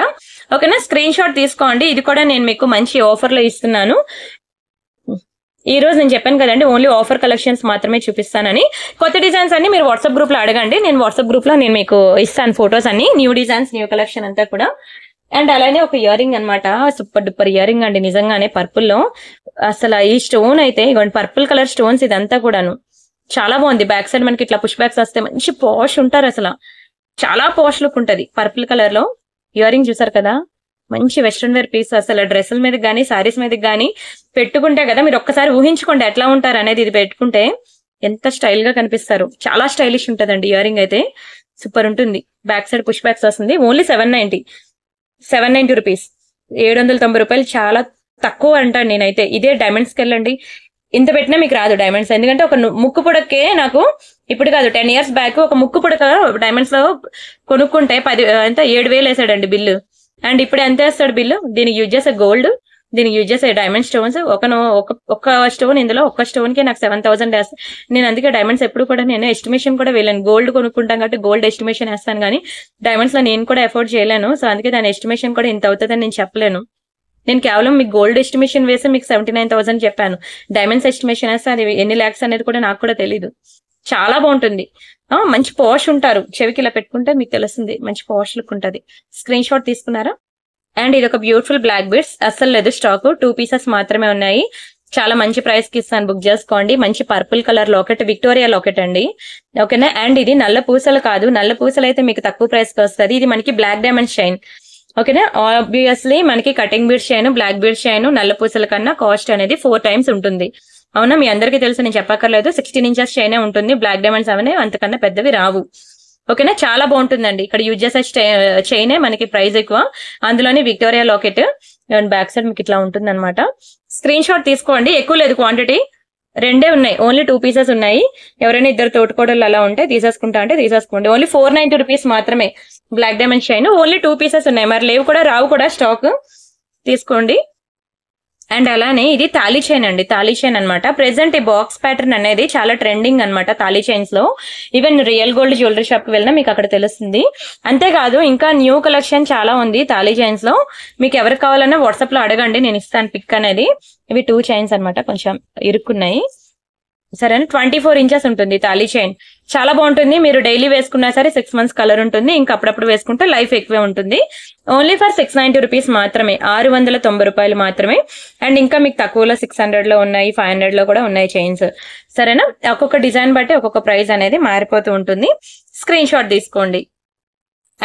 ఓకేనా, స్క్రీన్ షాట్ తీసుకోండి. ఇది కూడా నేను మీకు మంచి ఆఫర్ లో ఇస్తున్నాను. ఈ రోజు నేను చెప్పాను కదండి, ఓన్లీ ఆఫర్ కలెక్షన్స్ మాత్రమే చూపిస్తానని. కొత్త డిజైన్స్ అన్ని మీరు వాట్సాప్ గ్రూప్ లో అడగండి, నేను వాట్సాప్ గ్రూప్ లో నేను మీకు ఇస్తాను ఫొటోస్ అన్ని, న్యూ డిజైన్స్ న్యూ కలెక్షన్ అంతా కూడా. అండ్ అలానే ఒక ఇయర్ రింగ్ అనమాట, సూపర్ డూపర్ ఇయర్ రింగ్ అండి. నిజంగానే పర్పుల్ లో అసలు ఈ స్టోన్ అయితే ఇవ్వండి, పర్పుల్ కలర్ స్టోన్స్ ఇదంతా కూడాను చాలా బాగుంది. బ్యాక్ సైడ్ మనకి ఇట్లా పుష్ బ్యాక్స్ వస్తే మంచి పాష్ ఉంటారు, అసలు చాలా పాష్ లుక్ ఉంటది. పర్పుల్ కలర్ లో ఇయర్ రింగ్ చూసారు కదా, మంచి వెస్ట్రన్ వేర్ పీస్. అసలు డ్రెస్సుల మీద గానీ సారీస్ మీద గానీ పెట్టుకుంటే కదా, మీరు ఒక్కసారి ఊహించుకోండి ఎట్లా ఉంటారు అనేది. ఇది పెట్టుకుంటే ఎంత స్టైల్ గా కనిపిస్తారు, చాలా స్టైలిష్ ఉంటదండి. ఇయర్ రింగ్ అయితే సూపర్ ఉంటుంది. బ్యాక్ సైడ్ పుష్ బ్యాక్స్ వస్తుంది. ఓన్లీ 790 రూపీస్, 790 రూపాయలు. చాలా తక్కువ అంటాను నేనైతే. ఇదే డైమండ్స్కి వెళ్ళండి, ఇంత పెట్టినా మీకు రాదు డైమండ్స్. ఎందుకంటే ఒక ముక్కు పుడకే నాకు ఇప్పుడు కాదు 10 years బ్యాక్ ఒక ముక్కు పుడక డైమండ్స్ లో కొనుక్కుంటే 7,000 వేసాడండి బిల్లు. అండ్ ఇప్పుడు ఎంత వేస్తాడు బిల్లు? దీనికి యూజ్ చేసే గోల్డ్, దీనికి యూజ్ చేసే డైమండ్ స్టోన్స్, ఒక స్టోన్, ఇందులో ఒక స్టోన్ కి నాకు 7000 వేస్తాను. నేను అందుకే డైమండ్స్ ఎప్పుడు కూడా నేను ఎస్టిమేషన్ కూడా వెళ్ళాను. గోల్డ్ కొనుక్కుంటాం కాబట్టి గోల్డ్ ఎస్టిమేషన్ వేస్తాను, కానీ డైమండ్స్ లో నేను కూడా ఎఫోర్డ్ చేయలేను. సో అందుకే దాని ఎస్టిమేషన్ కూడా ఇంత అవుతుందని నేను చెప్పలేను. నేను కేవలం మీకు గోల్డ్ ఎస్టిమేషన్ వేసి మీకు 79,000 చెప్పాను. డైమండ్స్ ఎస్టిమేషన్ వేస్తే అది ఎన్ని లాక్స్ అనేది కూడా నాకు కూడా తెలీదు. చాలా బాగుంటుంది, మంచి పాష్ ఉంటారు. చెవికి ఇలా పెట్టుకుంటే మీకు తెలుస్తుంది, మంచి పాష్ లుక్ ఉంటుంది. స్క్రీన్ షాట్ తీసుకున్నారా? అండ్ ఇది ఒక బ్యూటిఫుల్ బ్లాక్ బీడ్స్, అస్సలు లేదు స్టాక్, 2 పీసెస్ మాత్రమే ఉన్నాయి. చాలా మంచి ప్రైస్ కి ఇస్తాను, బుక్ చేసుకోండి. మంచి purple colour locket, Victoria locket అండి. ఓకేనా, అండ్ ఇది నల్ల పూసలు కాదు, నల్ల పూసలు అయితే మీకు తక్కువ ప్రైస్ కి వస్తుంది. ఇది మనకి బ్లాక్ డైమండ్ షైన్. ఓకేనా, ఆబ్వియస్లీ మనకి cutting beads chain, black beads chain, నల్ల పూసల కన్నా కాస్ట్ అనేది 4 times ఉంటుంది. అవునా, మీ అందరికీ తెలుసు, నేను చెప్పక్కర్లేదు. 16 inches చైనే ఉంటుంది. బ్లాక్ డైమండ్స్ అవన్నీ అంతకన్నా పెద్దవి రావు. ఓకేనా, చాలా బాగుంటుందండి. ఇక్కడ యూజ్ చేసే చైనే మనకి ప్రైస్ ఎక్కువ. అందులోని విక్టోరియా లాకెట్, బ్యాక్ సైడ్ మీకు ఇట్లా ఉంటుంది అనమాట. స్క్రీన్ షాట్ తీసుకోండి, ఎక్కువ లేదు క్వాంటిటీ, 2 ఉన్నాయి. ఓన్లీ 2 పీసెస్ ఉన్నాయి. ఎవరైనా ఇద్దరు తోటికోడలు అలా ఉంటే తీసేసుకుంటా అంటే తీసేసుకోండి. ఓన్లీ 490 రూపీస్ మాత్రమే. Black diamond shine only 2 pieces ఉన్నాయి. మరి లేవు కూడా రావు కూడా స్టాక్, తీసుకోండి. అండ్ అలానే ఇది తాళీ చైన్ అండి, తాళీ చైన్ అనమాట. ప్రెసెంట్ ఈ బాక్స్ ప్యాటర్న్ అనేది చాలా ట్రెండింగ్ అనమాట తాళీ చైన్స్ లో. Even real gold jewellery shop కి వెళ్ళినా మీకు అక్కడ తెలుస్తుంది. అంతేకాదు ఇంకా న్యూ కలెక్షన్ చాలా ఉంది తాళీ చైన్స్ లో. మీకు ఎవరికి కావాలన్నా వాట్సాప్ లో అడగండి, నేను ఇస్తాను పిక్ అనేది. ఇవి 2 చైన్స్ అనమాట, కొంచెం ఇరుక్కున్నాయి. సరేనా, 24 ఇంచెస్ ఉంటుంది తాళీ చైన్. చాలా బాగుంటుంది. మీరు డైలీ వేసుకున్నా సరే 6 months కలర్ ఉంటుంది. ఇంకా అప్పుడప్పుడు వేసుకుంటే లైఫ్ ఎక్కువే ఉంటుంది. ఓన్లీ ఫర్ 690 రూపీస్ మాత్రమే, 690 రూపాయలు మాత్రమే. అండ్ ఇంకా మీకు తక్కువలో 600 లో ఉన్నాయి, 500 లో కూడా ఉన్నాయి చైన్స్. సరేనా, ఒక్కొక్క డిజైన్ బట్టి ఒక్కొక్క ప్రైస్ అనేది మారిపోతూ ఉంటుంది. స్క్రీన్ షాట్ తీసుకోండి.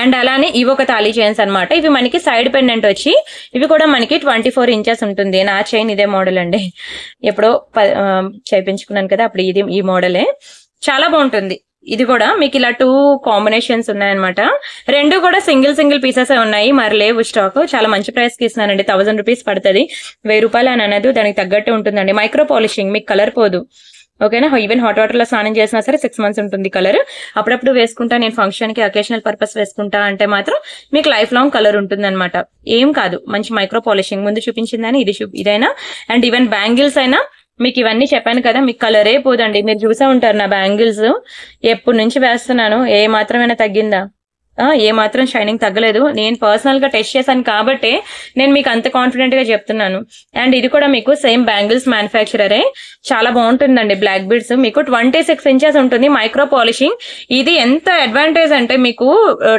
అండ్ అలానే ఇవి ఒక తాళీ చైన్స్ అనమాట. ఇవి మనకి సైడ్ పెండెంట్ వచ్చి ఇవి కూడా మనకి 24 ఇంచెస్ ఉంటుంది. నా చైన్ ఇదే మోడల్ అండి, ఎప్పుడో చేయించుకున్నాను కదా, అప్పుడు ఇది ఈ మోడలే. చాలా బాగుంటుంది. ఇది కూడా మీకు ఇలా 2 కాంబినేషన్స్ ఉన్నాయన్నమాట. 2 కూడా సింగిల్ పీసెస్ ఉన్నాయి, మరి లేవు స్టాక్. చాలా మంచి ప్రైస్ కి ఇస్తున్నానండి. 1000 రూపీస్ పడుతుంది, 1000 రూపాయలు అని అనదు, దానికి తగ్గట్టు ఉంటుందండి. మైక్రో పాలిషింగ్, మీకు కలర్ పోదు. ఓకేనా, ఈవెన్ హాట్ వాటర్ లో స్నానం చేసినా సరే 6 months ఉంటుంది కలర్. అప్పుడప్పుడు వేసుకుంటా, నేను ఫంక్షన్ కి అకేషనల్ పర్పస్ వేసుకుంటా అంటే మాత్రం మీకు లైఫ్ లాంగ్ కలర్ ఉంటుంది అనమాట. ఏం కాదు, మంచి మైక్రో పాలిషింగ్. ముందు చూపించిందని ఇదైనా. అండ్ ఈవెన్ బ్యాంగిల్స్ అయినా మీకు ఇవన్నీ చెప్పాను కదా, మీకు కలరే పోదండి. మీరు చూసే ఉంటారు నా బ్యాంగిల్స్, ఎప్పటి నుంచి వేస్తున్నాను, ఏ మాత్రమైనా తగ్గిందా? ఏ మాత్రం షైనింగ్ తగ్గలేదు. నేను పర్సనల్ గా టెస్ట్ చేశాను కాబట్టి నేను మీకు అంత కాన్ఫిడెంట్ గా చెప్తున్నాను. అండ్ ఇది కూడా మీకు సేమ్ బ్యాంగిల్స్ మ్యానుఫ్యాక్చరరే. చాలా బాగుంటుందండి. బ్లాక్ బీడ్స్ మీకు 26 ఇంచెస్ ఉంటుంది, మైక్రో పాలిషింగ్. ఇది ఎంత అడ్వాంటేజ్ అంటే మీకు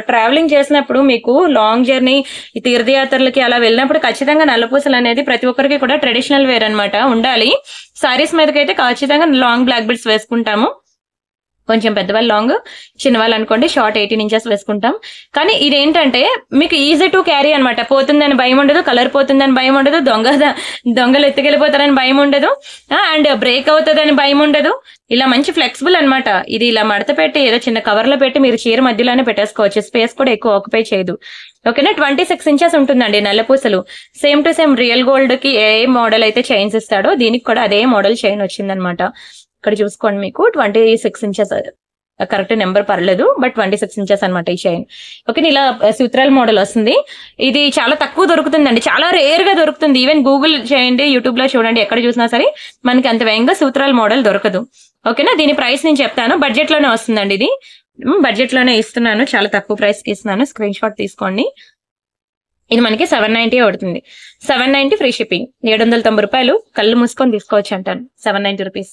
ట్రావెలింగ్ చేసినప్పుడు, మీకు లాంగ్ జర్నీ తీర్థయాత్రలకి అలా వెళ్ళినప్పుడు ఖచ్చితంగా నల్లపూసలు అనేది ప్రతి ఒక్కరికి కూడా ట్రెడిషనల్ వేర్ అనమాట ఉండాలి. సారీస్ మీదకైతే ఖచ్చితంగా లాంగ్ బ్లాక్ బీడ్స్ వేసుకుంటాము. కొంచెం పెద్దవాళ్ళు లాంగ్, చిన్నవాళ్ళు అనుకోండి షార్ట్ 18 ఇంచెస్ వేసుకుంటాం. కానీ ఇదేంటంటే మీకు ఈజీ టు క్యారీ అనమాట. పోతుందని భయం ఉండదు, కలర్ పోతుందని భయం ఉండదు, దొంగలు ఎత్తుకెళ్ళిపోతారని భయం ఉండదు, అండ్ బ్రేక్ అవుతుందని భయం ఉండదు. ఇలా మంచి ఫ్లెక్సిబుల్ అనమాట. ఇది ఇలా మడత పెట్టి ఏదో చిన్న కవర్ లో పెట్టి మీరు చీర మధ్యలోనే పెట్టేసుకోవచ్చు. స్పేస్ కూడా ఎక్కువ ఆక్యుపై చేయదు. ఓకేనా, 26 ఇంచెస్ ఉంటుందండి నల్లపూసలు. Same to same real gold కి ఏ మోడల్ అయితే చైన్స్ ఇస్తాడో దీనికి కూడా అదే మోడల్ చైన్ వచ్చిందనమాట. ఇక్కడ చూసుకోండి, మీకు 26 ఇంచెస్, కరెక్ట్ నెంబర్ పర్లేదు, బట్ 26 ఇంచెస్ అనమాట ఈ చైన్. ఓకే, ఇలా సూత్రాల మోడల్ వస్తుంది. ఇది చాలా తక్కువ దొరుకుతుందండి, చాలా రేర్ గా దొరుకుతుంది. ఈవెన్ గూగుల్ చేయండి, యూట్యూబ్ లో చూడండి, ఎక్కడ చూసినా సరే మనకి అంత వేగంగా సూత్రాల మోడల్ దొరకదు. ఓకేనా, దీని ప్రైస్ నేను చెప్తాను. బడ్జెట్ లోనే వస్తుందండి, ఇది బడ్జెట్ లోనే ఇస్తున్నాను, చాలా తక్కువ ప్రైస్ కి ఇస్తున్నాను. స్క్రీన్ షాట్ తీసుకోండి. ఇది మనకి 790 పడుతుంది. 790 ఫ్రీ షిప్పింగ్. 790 రూపాయలు, కళ్ళు మూసుకొని తీసుకోవచ్చు అంటాను. 790 రూపీస్.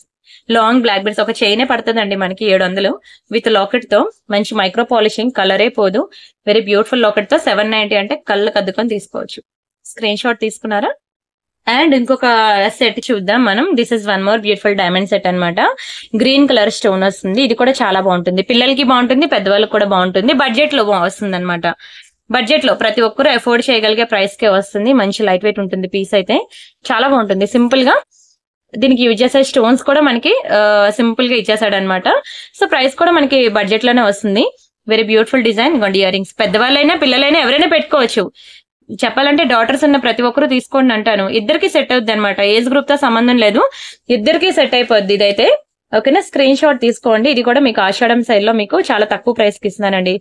లాంగ్ బ్లాక్ బీడ్స్ ఒక చైనే పడుతుందండి మనకి 700 విత్ లాకెట్ తో. మంచి మైక్రో పాలిషింగ్, కలరే పోదు. వెరీ బ్యూటిఫుల్ లాకెట్ తో 790 అంటే కళ్ళు కద్దుకొని తీసుకోవచ్చు. స్క్రీన్ షాట్ తీసుకున్నారా? అండ్ ఇంకొక సెట్ చూద్దాం మనం. This is one more beautiful diamond set అనమాట. గ్రీన్ కలర్ స్టోన్ వస్తుంది. ఇది కూడా చాలా బాగుంటుంది, పిల్లలకి బాగుంటుంది, పెద్దవాళ్ళకి కూడా బాగుంటుంది. బడ్జెట్ లో వస్తుంది అనమాట. బడ్జెట్ లో ప్రతి ఒక్కరు అఫోర్డ్ చేయగలిగే ప్రైస్ కే వస్తుంది. మంచి లైట్ వెయిట్ ఉంటుంది పీస్ అయితే, చాలా బాగుంటుంది. సింపుల్ గా దీనికి యూజ్ చేసే స్టోన్స్ కూడా మనకి సింపుల్ గా ఇచ్చేసాడు అనమాట. సో ప్రైస్ కూడా మనకి బడ్జెట్ లోనే వస్తుంది. Very beautiful design. ఇవ్వండి ఇయర్ రింగ్స్, పెద్దవాళ్ళైనా పిల్లలైనా ఎవరైనా పెట్టుకోవచ్చు. చెప్పాలంటే డాటర్స్ ఉన్న ప్రతి ఒక్కరు తీసుకోండి అంటాను. ఇద్దరికి సెట్ అవుద్ది అనమాట, ఏజ్ గ్రూప్ తో సంబంధం లేదు, ఇద్దరికి సెట్ అయిపోద్ది ఇదైతే. ఓకేనా, స్క్రీన్ షాట్ తీసుకోండి. ఇది కూడా మీకు ఆషాఢం సైడ్ లో మీకు చాలా తక్కువ ప్రైస్ కి ఇస్తున్నానండి.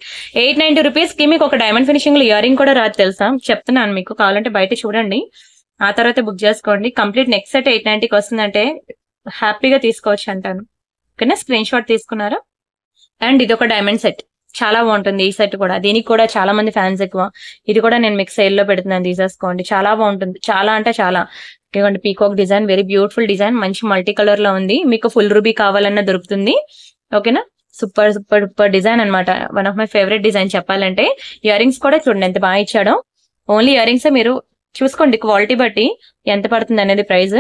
890 రూపీస్ కి మీకు ఒక డైమండ్ ఫినిషింగ్ లో ఇయర్ రింగ్ కూడా రాదు తెలుసా, చెప్తున్నాను మీకు. కావాలంటే బయట చూడండి, ఆ తర్వాత బుక్ చేసుకోండి. కంప్లీట్ నెక్స్ట్ సెట్ 890కి వస్తుందంటే హ్యాపీగా తీసుకోవచ్చు అంటాను. ఓకేనా, స్క్రీన్ షాట్ తీసుకున్నారా? అండ్ ఇది ఒక డైమండ్ సెట్, చాలా బాగుంటుంది ఈ సెట్ కూడా. దీనికి కూడా చాలా మంది ఫ్యాన్స్ ఎక్కువ. ఇది కూడా నేను మీకు సేల్ లో పెడుతున్నాను, తీసేసుకోండి. చాలా బాగుంటుంది, చాలా అంటే చాలా. ఇదిగోండి peacock design, very beautiful design, మంచి మల్టీ కలర్ లో ఉంది. మీకు ఫుల్ రూబీ కావాలన్నా దొరుకుతుంది. ఓకేనా, సూపర్ సూపర్ సూపర్ డిజైన్ అనమాట. One of my favourite design చెప్పాలంటే. ఇయర్ రింగ్స్ కూడా చూడండి ఎంత బాగా ఇచ్చాడో. ఓన్లీ ఇయర్ రింగ్స్ మీరు చూసుకోండి క్వాలిటీ బట్టి ఎంత పడుతుంది అనేది ప్రైస్.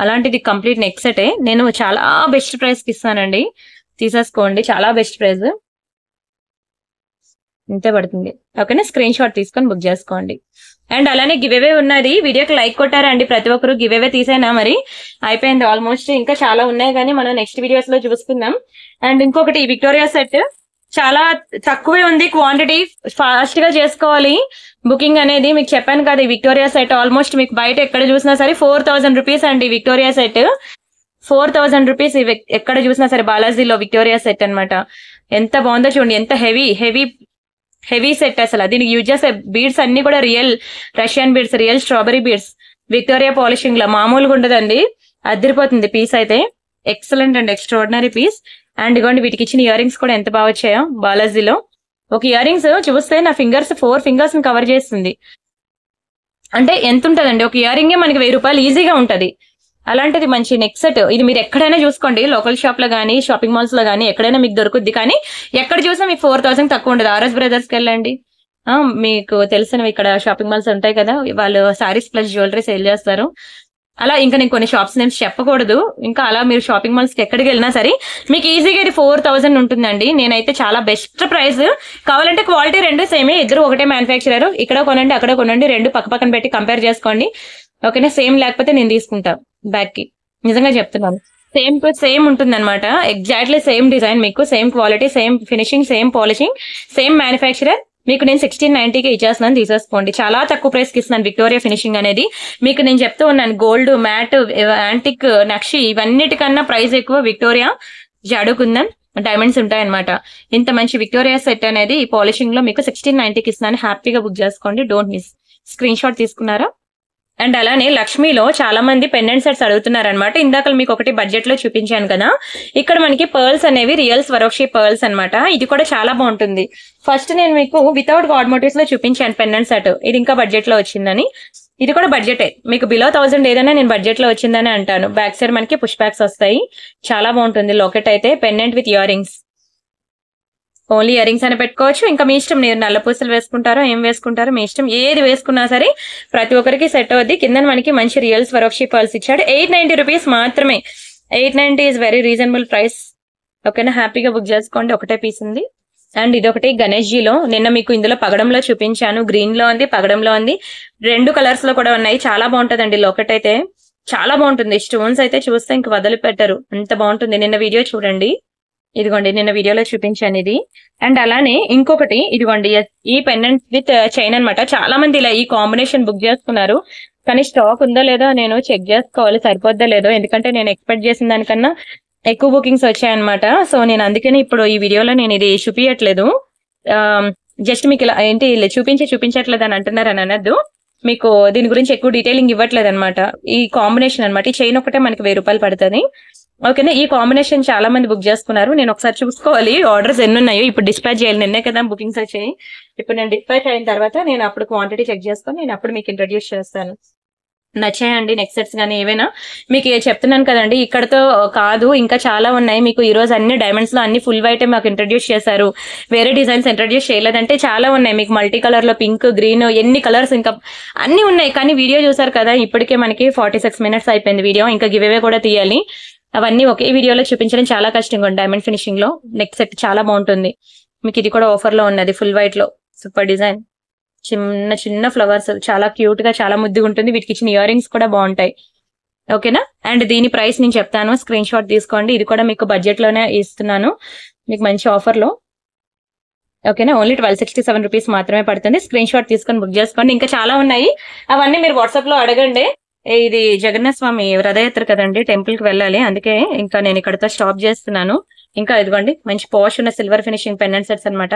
అలాంటిది కంప్లీట్ నెక్ సెటే నేను చాలా బెస్ట్ ప్రైస్ కి ఇస్తానండి, తీసేసుకోండి. చాలా బెస్ట్ ప్రైస్, ఇంతే పడుతుంది. ఓకేనా, స్క్రీన్ షాట్ తీసుకొని బుక్ చేసుకోండి. అండ్ అలానే గివ్ అవే ఉన్నది. వీడియోకి లైక్ కొట్టారా అండి ప్రతి ఒక్కరు? గివ్ అవే తీసేనా మరి? అయిపోయింది ఆల్మోస్ట్. ఇంకా చాలా ఉన్నాయి కానీ మనం నెక్స్ట్ వీడియోస్ లో చూసుకుందాం. అండ్ ఇంకొకటి విక్టోరియా సెట్ చాలా తక్కువే ఉంది క్వాంటిటీ, ఫాస్ట్ గా చేసుకోవాలి బుకింగ్ అనేది. మీకు చెప్పాను కదా, ఈ విక్టోరియా సెట్ ఆల్మోస్ట్ మీకు బయట ఎక్కడ చూసినా సరే 4000 రూపీస్ అండి విక్టోరియా సెట్. 4000 రూపీస్ ఎక్కడ చూసినా సరే. బాలాజీలో విక్టోరియా సెట్ అనమాట. ఎంత బాగుందో చూడండి, ఎంత హెవీ హెవీ హెవీ సెట్ అసలు. దీనికి యూజ్ చేసే బీడ్స్ అన్ని కూడా real Russian beads, real strawberry beads. Victoria polishing లో మామూలుగా ఉండదండి, అదిరిపోతుంది పీస్ అయితే. Excellent and extraordinary piece. And ఇగోండి వీటికి ఇచ్చిన ఇయర్ రింగ్స్ కూడా ఎంత బాగా వచ్చాయో బాలాజీలో. ఒక ఇయర్ రింగ్స్ చూస్తే నా ఫింగర్స్ 4 ఫింగర్స్ ని కవర్ చేస్తుంది. అంటే ఎంత ఉంటదండి, ఒక ఇయర్ రింగే మనకి 1000 రూపాయలు ఈజీగా ఉంటది. అలాంటిది మంచి నెక్ సెట్. ఇది మీరు ఎక్కడైనా చూసుకోండి, లోకల్ షాప్ లో గానీ షాపింగ్ మాల్స్ లో గానీ ఎక్కడైనా మీకు దొరుకుద్ది. కానీ ఎక్కడ చూసినా మీకు 4000 తక్కువ ఉండదు. ఆర్ఎస్ బ్రదర్స్ కి వెళ్ళండి, మీకు తెలిసినవి ఇక్కడ షాపింగ్ మాల్స్ ఉంటాయి కదా, వాళ్ళు సారీస్ ప్లస్ జ్యువెలరీ సేల్ చేస్తారు. అలా ఇంకా నేను కొన్ని షాప్స్ నేమ్స్ చెప్పకూడదు. ఇంకా అలా మీరు షాపింగ్ మాల్స్ కి ఎక్కడికి వెళ్ళినా సరే మీకు ఈజీగా ఇది 4000 ఉంటుందండి. నేనైతే చాలా బెస్ట్ ప్రైస్. కావాలంటే క్వాలిటీ రెండు సేమే, ఇద్దరు ఒకటే మ్యానుఫ్యాక్చరర్. ఇక్కడ కొనండి అక్కడ కొనండి, రెండు పక్క పక్కన పెట్టి కంపేర్ చేసుకోండి. ఓకేనా, సేమ్ లేకపోతే నేను తీసుకుంటా బ్యాగ్ కి, నిజంగా చెప్తున్నాను. సేమ్ టు సేమ్ ఉంటుంది అనమాట, ఎగ్జాక్ట్లీ సేమ్ డిజైన్, మీకు same quality, same finishing, same polishing, same manufacturer. మీకు నేను 1690కి ఇచ్చేస్తున్నాను, తీసేసుకోండి. చాలా తక్కువ ప్రైస్ కి ఇస్తున్నాను. విక్టోరియా ఫినిషింగ్ అనేది మీకు నేను చెప్తూ ఉన్నాను. గోల్డ్, మ్యాట్, యాంటిక్, నక్షి ఇవన్నిటికన్నా ప్రైస్ ఎక్కువ విక్టోరియా. జాడుకుందన్ డైమండ్స్ ఉంటాయన్నమాట. ఇంత మంచి విక్టోరియా సెట్ అనేది ఈ పాలిషింగ్ లో మీకు 1690కి ఇస్తున్నాను. హ్యాపీగా బుక్ చేసుకోండి, డోంట్ మిస్. స్క్రీన్ షాట్ తీసుకున్నారా? అండ్ అలానే లక్ష్మీలో చాలా మంది పెండెంట్ సెట్స్ అడుగుతున్నారనమాట. ఇందాక మీకు ఒకటి బడ్జెట్ లో చూపించాను కదా, ఇక్కడ మనకి పర్ల్స్ అనేవి రియల్ స్వరోక్షి పర్ల్స్ అనమాట. ఇది కూడా చాలా బాగుంటుంది. ఫస్ట్ నేను మీకు వితౌట్ గాడ్ మోటివ్స్ లో చూపించాను పెండెంట్ సెట్, ఇది ఇంకా బడ్జెట్ లో వచ్చిందని. ఇది కూడా బడ్జెటే, మీకు బిలో 1000 ఏదైనా నేను బడ్జెట్ లో వచ్చిందని అంటాను. బ్యాక్ సైడ్ మనకి పుష్ బ్యాక్స్ వస్తాయి, చాలా బాగుంటుంది. లాకెట్ అయితే pendant with ear rings, only ear rings అని పెట్టుకోవచ్చు. ఇంకా మీ ఇష్టం, మీరు నల్ల పూసలు వేసుకుంటారో ఏం వేసుకుంటారో మీ ఇష్టం, ఏది వేసుకున్నా సరే ప్రతి ఒక్కరికి సెట్ అవుద్ది. కింద మనకి మంచి రియల్ స్వరోక్షి పర్ల్స్ ఇచ్చాడు. 890 రూపీస్ మాత్రమే. 890 ఈజ్ వెరీ రీజనబుల్ ప్రైస్. ఓకేనా, హ్యాపీగా బుక్ చేసుకోండి. ఒకటే పీస్ ఉంది. అండ్ ఇదొకటి గణేష్ జీలో, నిన్న మీకు ఇందులో పగడంలో చూపించాను. గ్రీన్ లో ఉంది, పగడంలో ఉంది, రెండు కలర్స్ లో కూడా ఉన్నాయి. చాలా బాగుంటదండి. లాకెట్ అయితే చాలా బాగుంటుంది. స్టోన్స్ అయితే చూస్తే ఇంక వదిలిపెట్టరు, అంత బాగుంటుంది. నిన్న వీడియో చూడండి, ఇదిగోండి నిన్న వీడియోలో చూపించాను ఇది. అండ్ అలానే ఇంకొకటి ఇదిగోండి, ఈ పెండెంట్ విత్ చైన్ అనమాట. చాలా మంది ఇలా ఈ కాంబినేషన్ బుక్ చేసుకున్నారు, కానీ స్టాక్ ఉందో లేదో నేను చెక్ చేసుకోవాలి, సరిపోద్దా లేదో. ఎందుకంటే నేను ఎక్స్పెక్ట్ చేసిన దానికన్నా ఎక్కువ బుకింగ్స్ వచ్చాయన్నమాట. సో నేను అందుకని ఇప్పుడు ఈ వీడియోలో నేను ఇది చూపించట్లేదు. జస్ట్ మీకు ఇలా ఏంటి చూపించట్లేదు అని అంటున్నారు అని అనద్దు. మీకు దీని గురించి ఎక్కువ డీటెయిలింగ్ ఇవ్వట్లేదు అనమాట. ఈ కాంబినేషన్ అనమాట, ఈ చైన్ ఒకటే మనకి 1000 రూపాయలు పడుతుంది. ఓకేనా, ఈ కాంబినేషన్ చాలా మంది బుక్ చేసుకున్నారు. నేను ఒకసారి చూసుకోవాలి ఆర్డర్స్ ఎన్ని ఉన్నాయో. ఇప్పుడు డిస్పాచ్ చేయాలి, నిన్నే కదా బుకింగ్స్ వచ్చాయి. ఇప్పుడు నేను డిస్పాచ్ అయిన తర్వాత నేను అప్పుడు క్వాంటిటీ చెక్ చేసుకొని నేను అప్పుడు మీకు ఇంట్రడ్యూస్ చేస్తాను. నచ్చాయండి నెక్ సెట్స్ కానీ ఏవైనా మీకు చెప్తున్నాను కదండి, ఇక్కడతో కాదు ఇంకా చాలా ఉన్నాయి. మీకు ఈ రోజు అన్ని డైమండ్స్ లో అన్ని ఫుల్ వైట్ మాకు ఇంట్రడ్యూస్ చేశారు, వేరే డిజైన్స్ ఇంట్రడ్యూస్ చేయలేదంటే చాలా ఉన్నాయి. మీకు మల్టీ కలర్ లో పింక్, గ్రీన్, ఎన్ని కలర్స్ ఇంకా అన్ని ఉన్నాయి. కానీ వీడియో చూసారు కదా, ఇప్పటికే మనకి 46 మినిట్స్ అయిపోయింది వీడియో. ఇంకా గివ్ అవే కూడా తీయాలి. అవన్నీ ఒకే వీడియోలో చూపించడం చాలా కష్టంగా ఉంది. డైమండ్ ఫినిషింగ్ లో నెక్ సెట్ చాలా బాగుంటుంది. మీకు ఇది కూడా ఆఫర్ లో ఉన్నది, ఫుల్ వైట్ లో సూపర్ డిజైన్, చిన్న చిన్న ఫ్లవర్స్, చాలా క్యూట్ గా చాలా ముద్దుగా ఉంటుంది. వీటికి ఇచ్చిన ఇయర్ రింగ్స్ కూడా బాగుంటాయి. ఓకేనా, అండ్ దీని ప్రైస్ నేను చెప్తాను, స్క్రీన్ షాట్ తీసుకోండి. ఇది కూడా మీకు బడ్జెట్ లోనే ఇస్తున్నాను, మీకు మంచి ఆఫర్ లో. ఓకేనా, ఓన్లీ 1267 రూపీస్ మాత్రమే పడుతుంది. స్క్రీన్ షాట్ తీసుకొని బుక్ చేసుకోండి. ఇంకా చాలా ఉన్నాయి, అవన్నీ మీరు వాట్సాప్ లో అడగండి. ఇది జగన్నాథ స్వామి రథయాత్ర కదండి, టెంపుల్ కి వెళ్ళాలి, అందుకే ఇంకా నేను ఇక్కడతో స్టాప్ చేస్తున్నాను. ఇంకా ఇదిగోండి మంచి పాష్ ఉన్న సిల్వర్ ఫినిషింగ్ పెండెంట్ సెట్స్ అనమాట.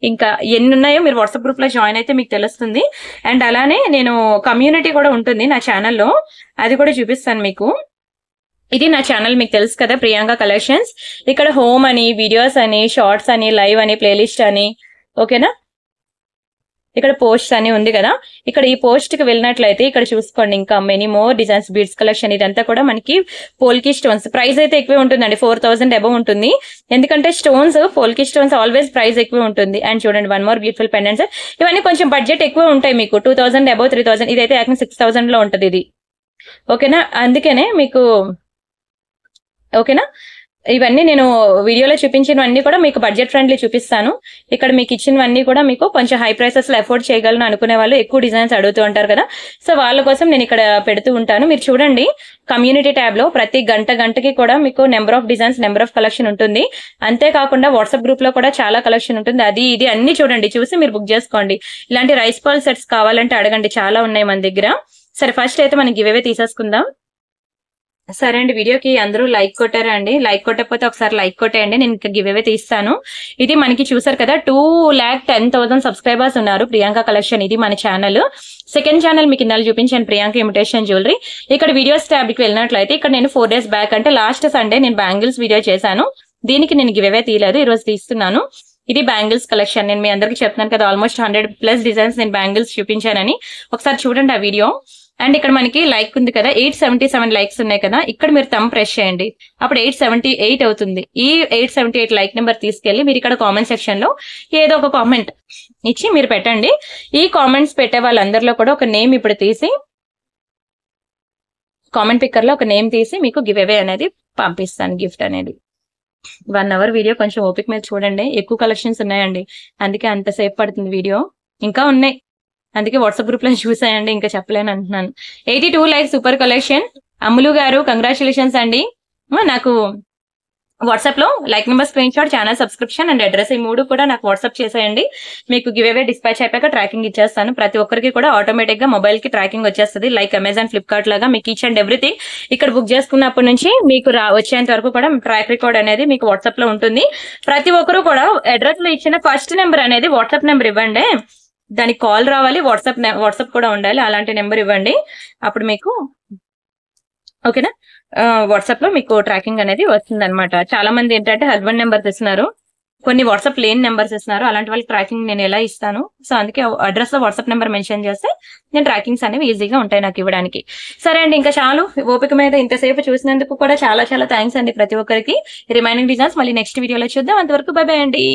ఇంకా ఎన్ని ఉన్నాయో మీరు వాట్సాప్ గ్రూప్ లో జాయిన్ అయితే మీకు తెలుస్తుంది. అండ్ అలానే నేను కమ్యూనిటీ కూడా ఉంటుంది నా ఛానల్లో, అది కూడా చూపిస్తాను మీకు. ఇది నా ఛానల్ మీకు తెలుసు కదా, ప్రియాంక కలెక్షన్స్. ఇక్కడ హోమ్ అని, వీడియోస్ అని, షార్ట్స్ అని, లైవ్ అని, ప్లేలిస్ట్ అని, ఓకేనా, ఇక్కడ పోస్ట్ అని ఉంది కదా. ఇక్కడ ఈ పోస్ట్ కి వెళ్ళినట్లయితే ఇక్కడ చూసుకోండి, ఇంకా many more designs, beads collection, ఇదంతా కూడా మనకి పోల్కి స్టోన్స్. ప్రైస్ అయితే ఎక్కువే ఉంటుందండి, 4000 అబవ్ ఉంటుంది. ఎందుకంటే స్టోన్స్, పోల్కి స్టోన్స్ ఆల్వేస్ ప్రైస్ ఎక్కువ ఉంటుంది. అండ్ చూడండి, వన్ మోర్ బ్యూటిఫుల్ పెండెంట్స్. ఇవన్నీ కొంచెం బడ్జెట్ ఎక్కువ ఉంటాయి మీకు, 2000 అబవ్ 3000. ఇదైతే ఏకంగా 6000 లో ఉంటుంది ఇది. ఓకేనా, అందుకనే మీకు ఓకేనా, ఇవన్నీ నేను వీడియోలో చూపించినవన్నీ కూడా మీకు బడ్జెట్ ఫ్రెండ్లీ చూపిస్తాను. ఇక్కడ మీకు ఇచ్చినవన్నీ కూడా మీకు కొంచెం హై ప్రైసెస్ లో ఎఫోర్డ్ చేయగలను అనుకునే వాళ్ళు ఎక్కువ డిజైన్స్ అడుగుతూ ఉంటారు కదా, సో వాళ్ళ కోసం నేను ఇక్కడ పెడుతూ ఉంటాను. మీరు చూడండి, కమ్యూనిటీ ట్యాబ్ లో ప్రతి గంటకి కూడా మీకు number of designs, number of collection ఉంటుంది. అంతేకాకుండా వాట్సాప్ గ్రూప్ లో కూడా చాలా కలెక్షన్ ఉంటుంది. అది ఇది అన్ని చూడండి, చూసి మీరు బుక్ చేసుకోండి. ఇలాంటి రైస్ పాల్ సెట్స్ కావాలంటే అడగండి, చాలా ఉన్నాయి మన దగ్గర. సరే, ఫస్ట్ అయితే మనం గివ్ అవే తీసేసుకుందాం. సరే అండి, వీడియోకి అందరూ లైక్ కొట్టారా అండి? లైక్ కొట్టకపోతే ఒకసారి లైక్ కొట్టేయండి, నేను ఇంకా గివ్ అవే తీస్తాను. ఇది మనకి చూసారు కదా 2,10,000 సబ్స్క్రైబర్స్ ఉన్నారు ప్రియాంక కలెక్షన్. ఇది మన ఛానల్. సెకండ్ ఛానల్ మీకు ఇందాక చూపించాను, ప్రియాంక ఇమిటేషన్ జ్యువెలరీ. ఇక్కడ వీడియోస్ ట్యాబ్ కి వెళ్ళినట్లయితే ఇక్కడ నేను 4 days బ్యాక్ అంటే లాస్ట్ సండే నేను బ్యాంగిల్స్ వీడియో చేశాను. దీనికి నేను గివ్ అవే తీయలేదు, ఈ రోజు తీస్తున్నాను. ఇది బ్యాంగిల్స్ కలెక్షన్. నేను మీ అందరికి చెప్తున్నాను కదా ఆల్మోస్ట్ 100+ డిజైన్స్ నేను బ్యాంగిల్స్ చూపించానని. ఒకసారి చూడండి ఆ వీడియో. అండ్ ఇక్కడ మనకి లైక్ ఉంది కదా, 877 లైక్స్ ఉన్నాయి కదా, ఇక్కడ మీరు థంబ్ ప్రెస్ చేయండి, అప్పుడు 878 అవుతుంది. ఈ 878 లైక్ నెంబర్ తీసుకెళ్లి మీరు ఇక్కడ కామెంట్ సెక్షన్ లో ఏదో ఒక కామెంట్ ఇచ్చి మీరు పెట్టండి. ఈ కామెంట్స్ పెట్టే వాళ్ళందరిలో కూడా ఒక నేమ్ ఇప్పుడు తీసి కామెంట్ పిక్కర్ లో ఒక నేమ్ తీసి మీకు గివ్ అవే అనేది పంపిస్తాను, గిఫ్ట్ అనేది. 1 hour వీడియో, కొంచెం ఓపిక మీద చూడండి, ఎక్కువ కలెక్షన్స్ ఉన్నాయండి, అందుకే అంతసేపు పడుతుంది వీడియో. ఇంకా ఉన్నాయి, అందుకే వాట్సాప్ గ్రూప్ లో చూసాయండి, ఇంకా చెప్పలేను అంటున్నాను. 82 లైక్ సూపర్ కలెక్షన్. అమ్ములు గారు కంగ్రాచులేషన్స్ అండి. నాకు వాట్సాప్ లో like number, screen shot, channel subscription and address, ఈ 3 కూడా నాకు వాట్సాప్ చేసేయండి. మీకు గివ్ అవే డిస్పాచ్ అయిపోయాక ట్రాకింగ్ ఇచ్చేస్తాను. ప్రతి ఒక్కరికి కూడా ఆటోమేటిక్ గా మొబైల్ కి ట్రాకింగ్ వచ్చేస్తుంది, లైక్ అమెజాన్, ఫ్లిప్కార్ట్ లాగా మీకు ఈచ్ అండ్ ఎవ్రీథింగ్ ఇక్కడ బుక్ చేసుకున్నప్పటి నుంచి మీకు వచ్చేంత వరకు కూడా ట్రాక్ రికార్డ్ అనేది మీకు వాట్సాప్ లో ఉంటుంది. ప్రతి ఒక్కరు కూడా అడ్రస్ లో ఇచ్చిన ఫస్ట్ నెంబర్ అనేది వాట్సాప్ నెంబర్ ఇవ్వండి, దానికి కాల్ రావాలి, వాట్సాప్ కూడా ఉండాలి, అలాంటి నెంబర్ ఇవ్వండి. అప్పుడు మీకు ఓకేనా, వాట్సాప్ లో మీకు ట్రాకింగ్ అనేది వస్తుంది అనమాట. చాలా మంది ఏంటంటే హస్బెండ్ నెంబర్స్ ఇస్తున్నారు, కొన్ని వాట్సాప్ లేని నెంబర్స్ ఇస్తున్నారు, అలాంటి వాళ్ళకి ట్రాకింగ్ నేను ఎలా ఇస్తాను. సో అందుకే అడ్రస్ లో వాట్సాప్ నెంబర్ మెన్షన్ చేస్తే నేను ట్రాకింగ్స్ అనేవి ఈజీగా ఉంటాయి నాకు ఇవ్వడానికి. సరే అండి, ఇంకా చాలు, ఓపిక మీద ఇంతసేపు చూసినందుకు కూడా చాలా చాలా థ్యాంక్స్ అండి ప్రతి ఒక్కరికి. రిమైనింగ్ డిజైన్స్ మళ్ళీ నెక్స్ట్ వీడియోలో చూద్దాం, అంతవరకు బై బై అండి.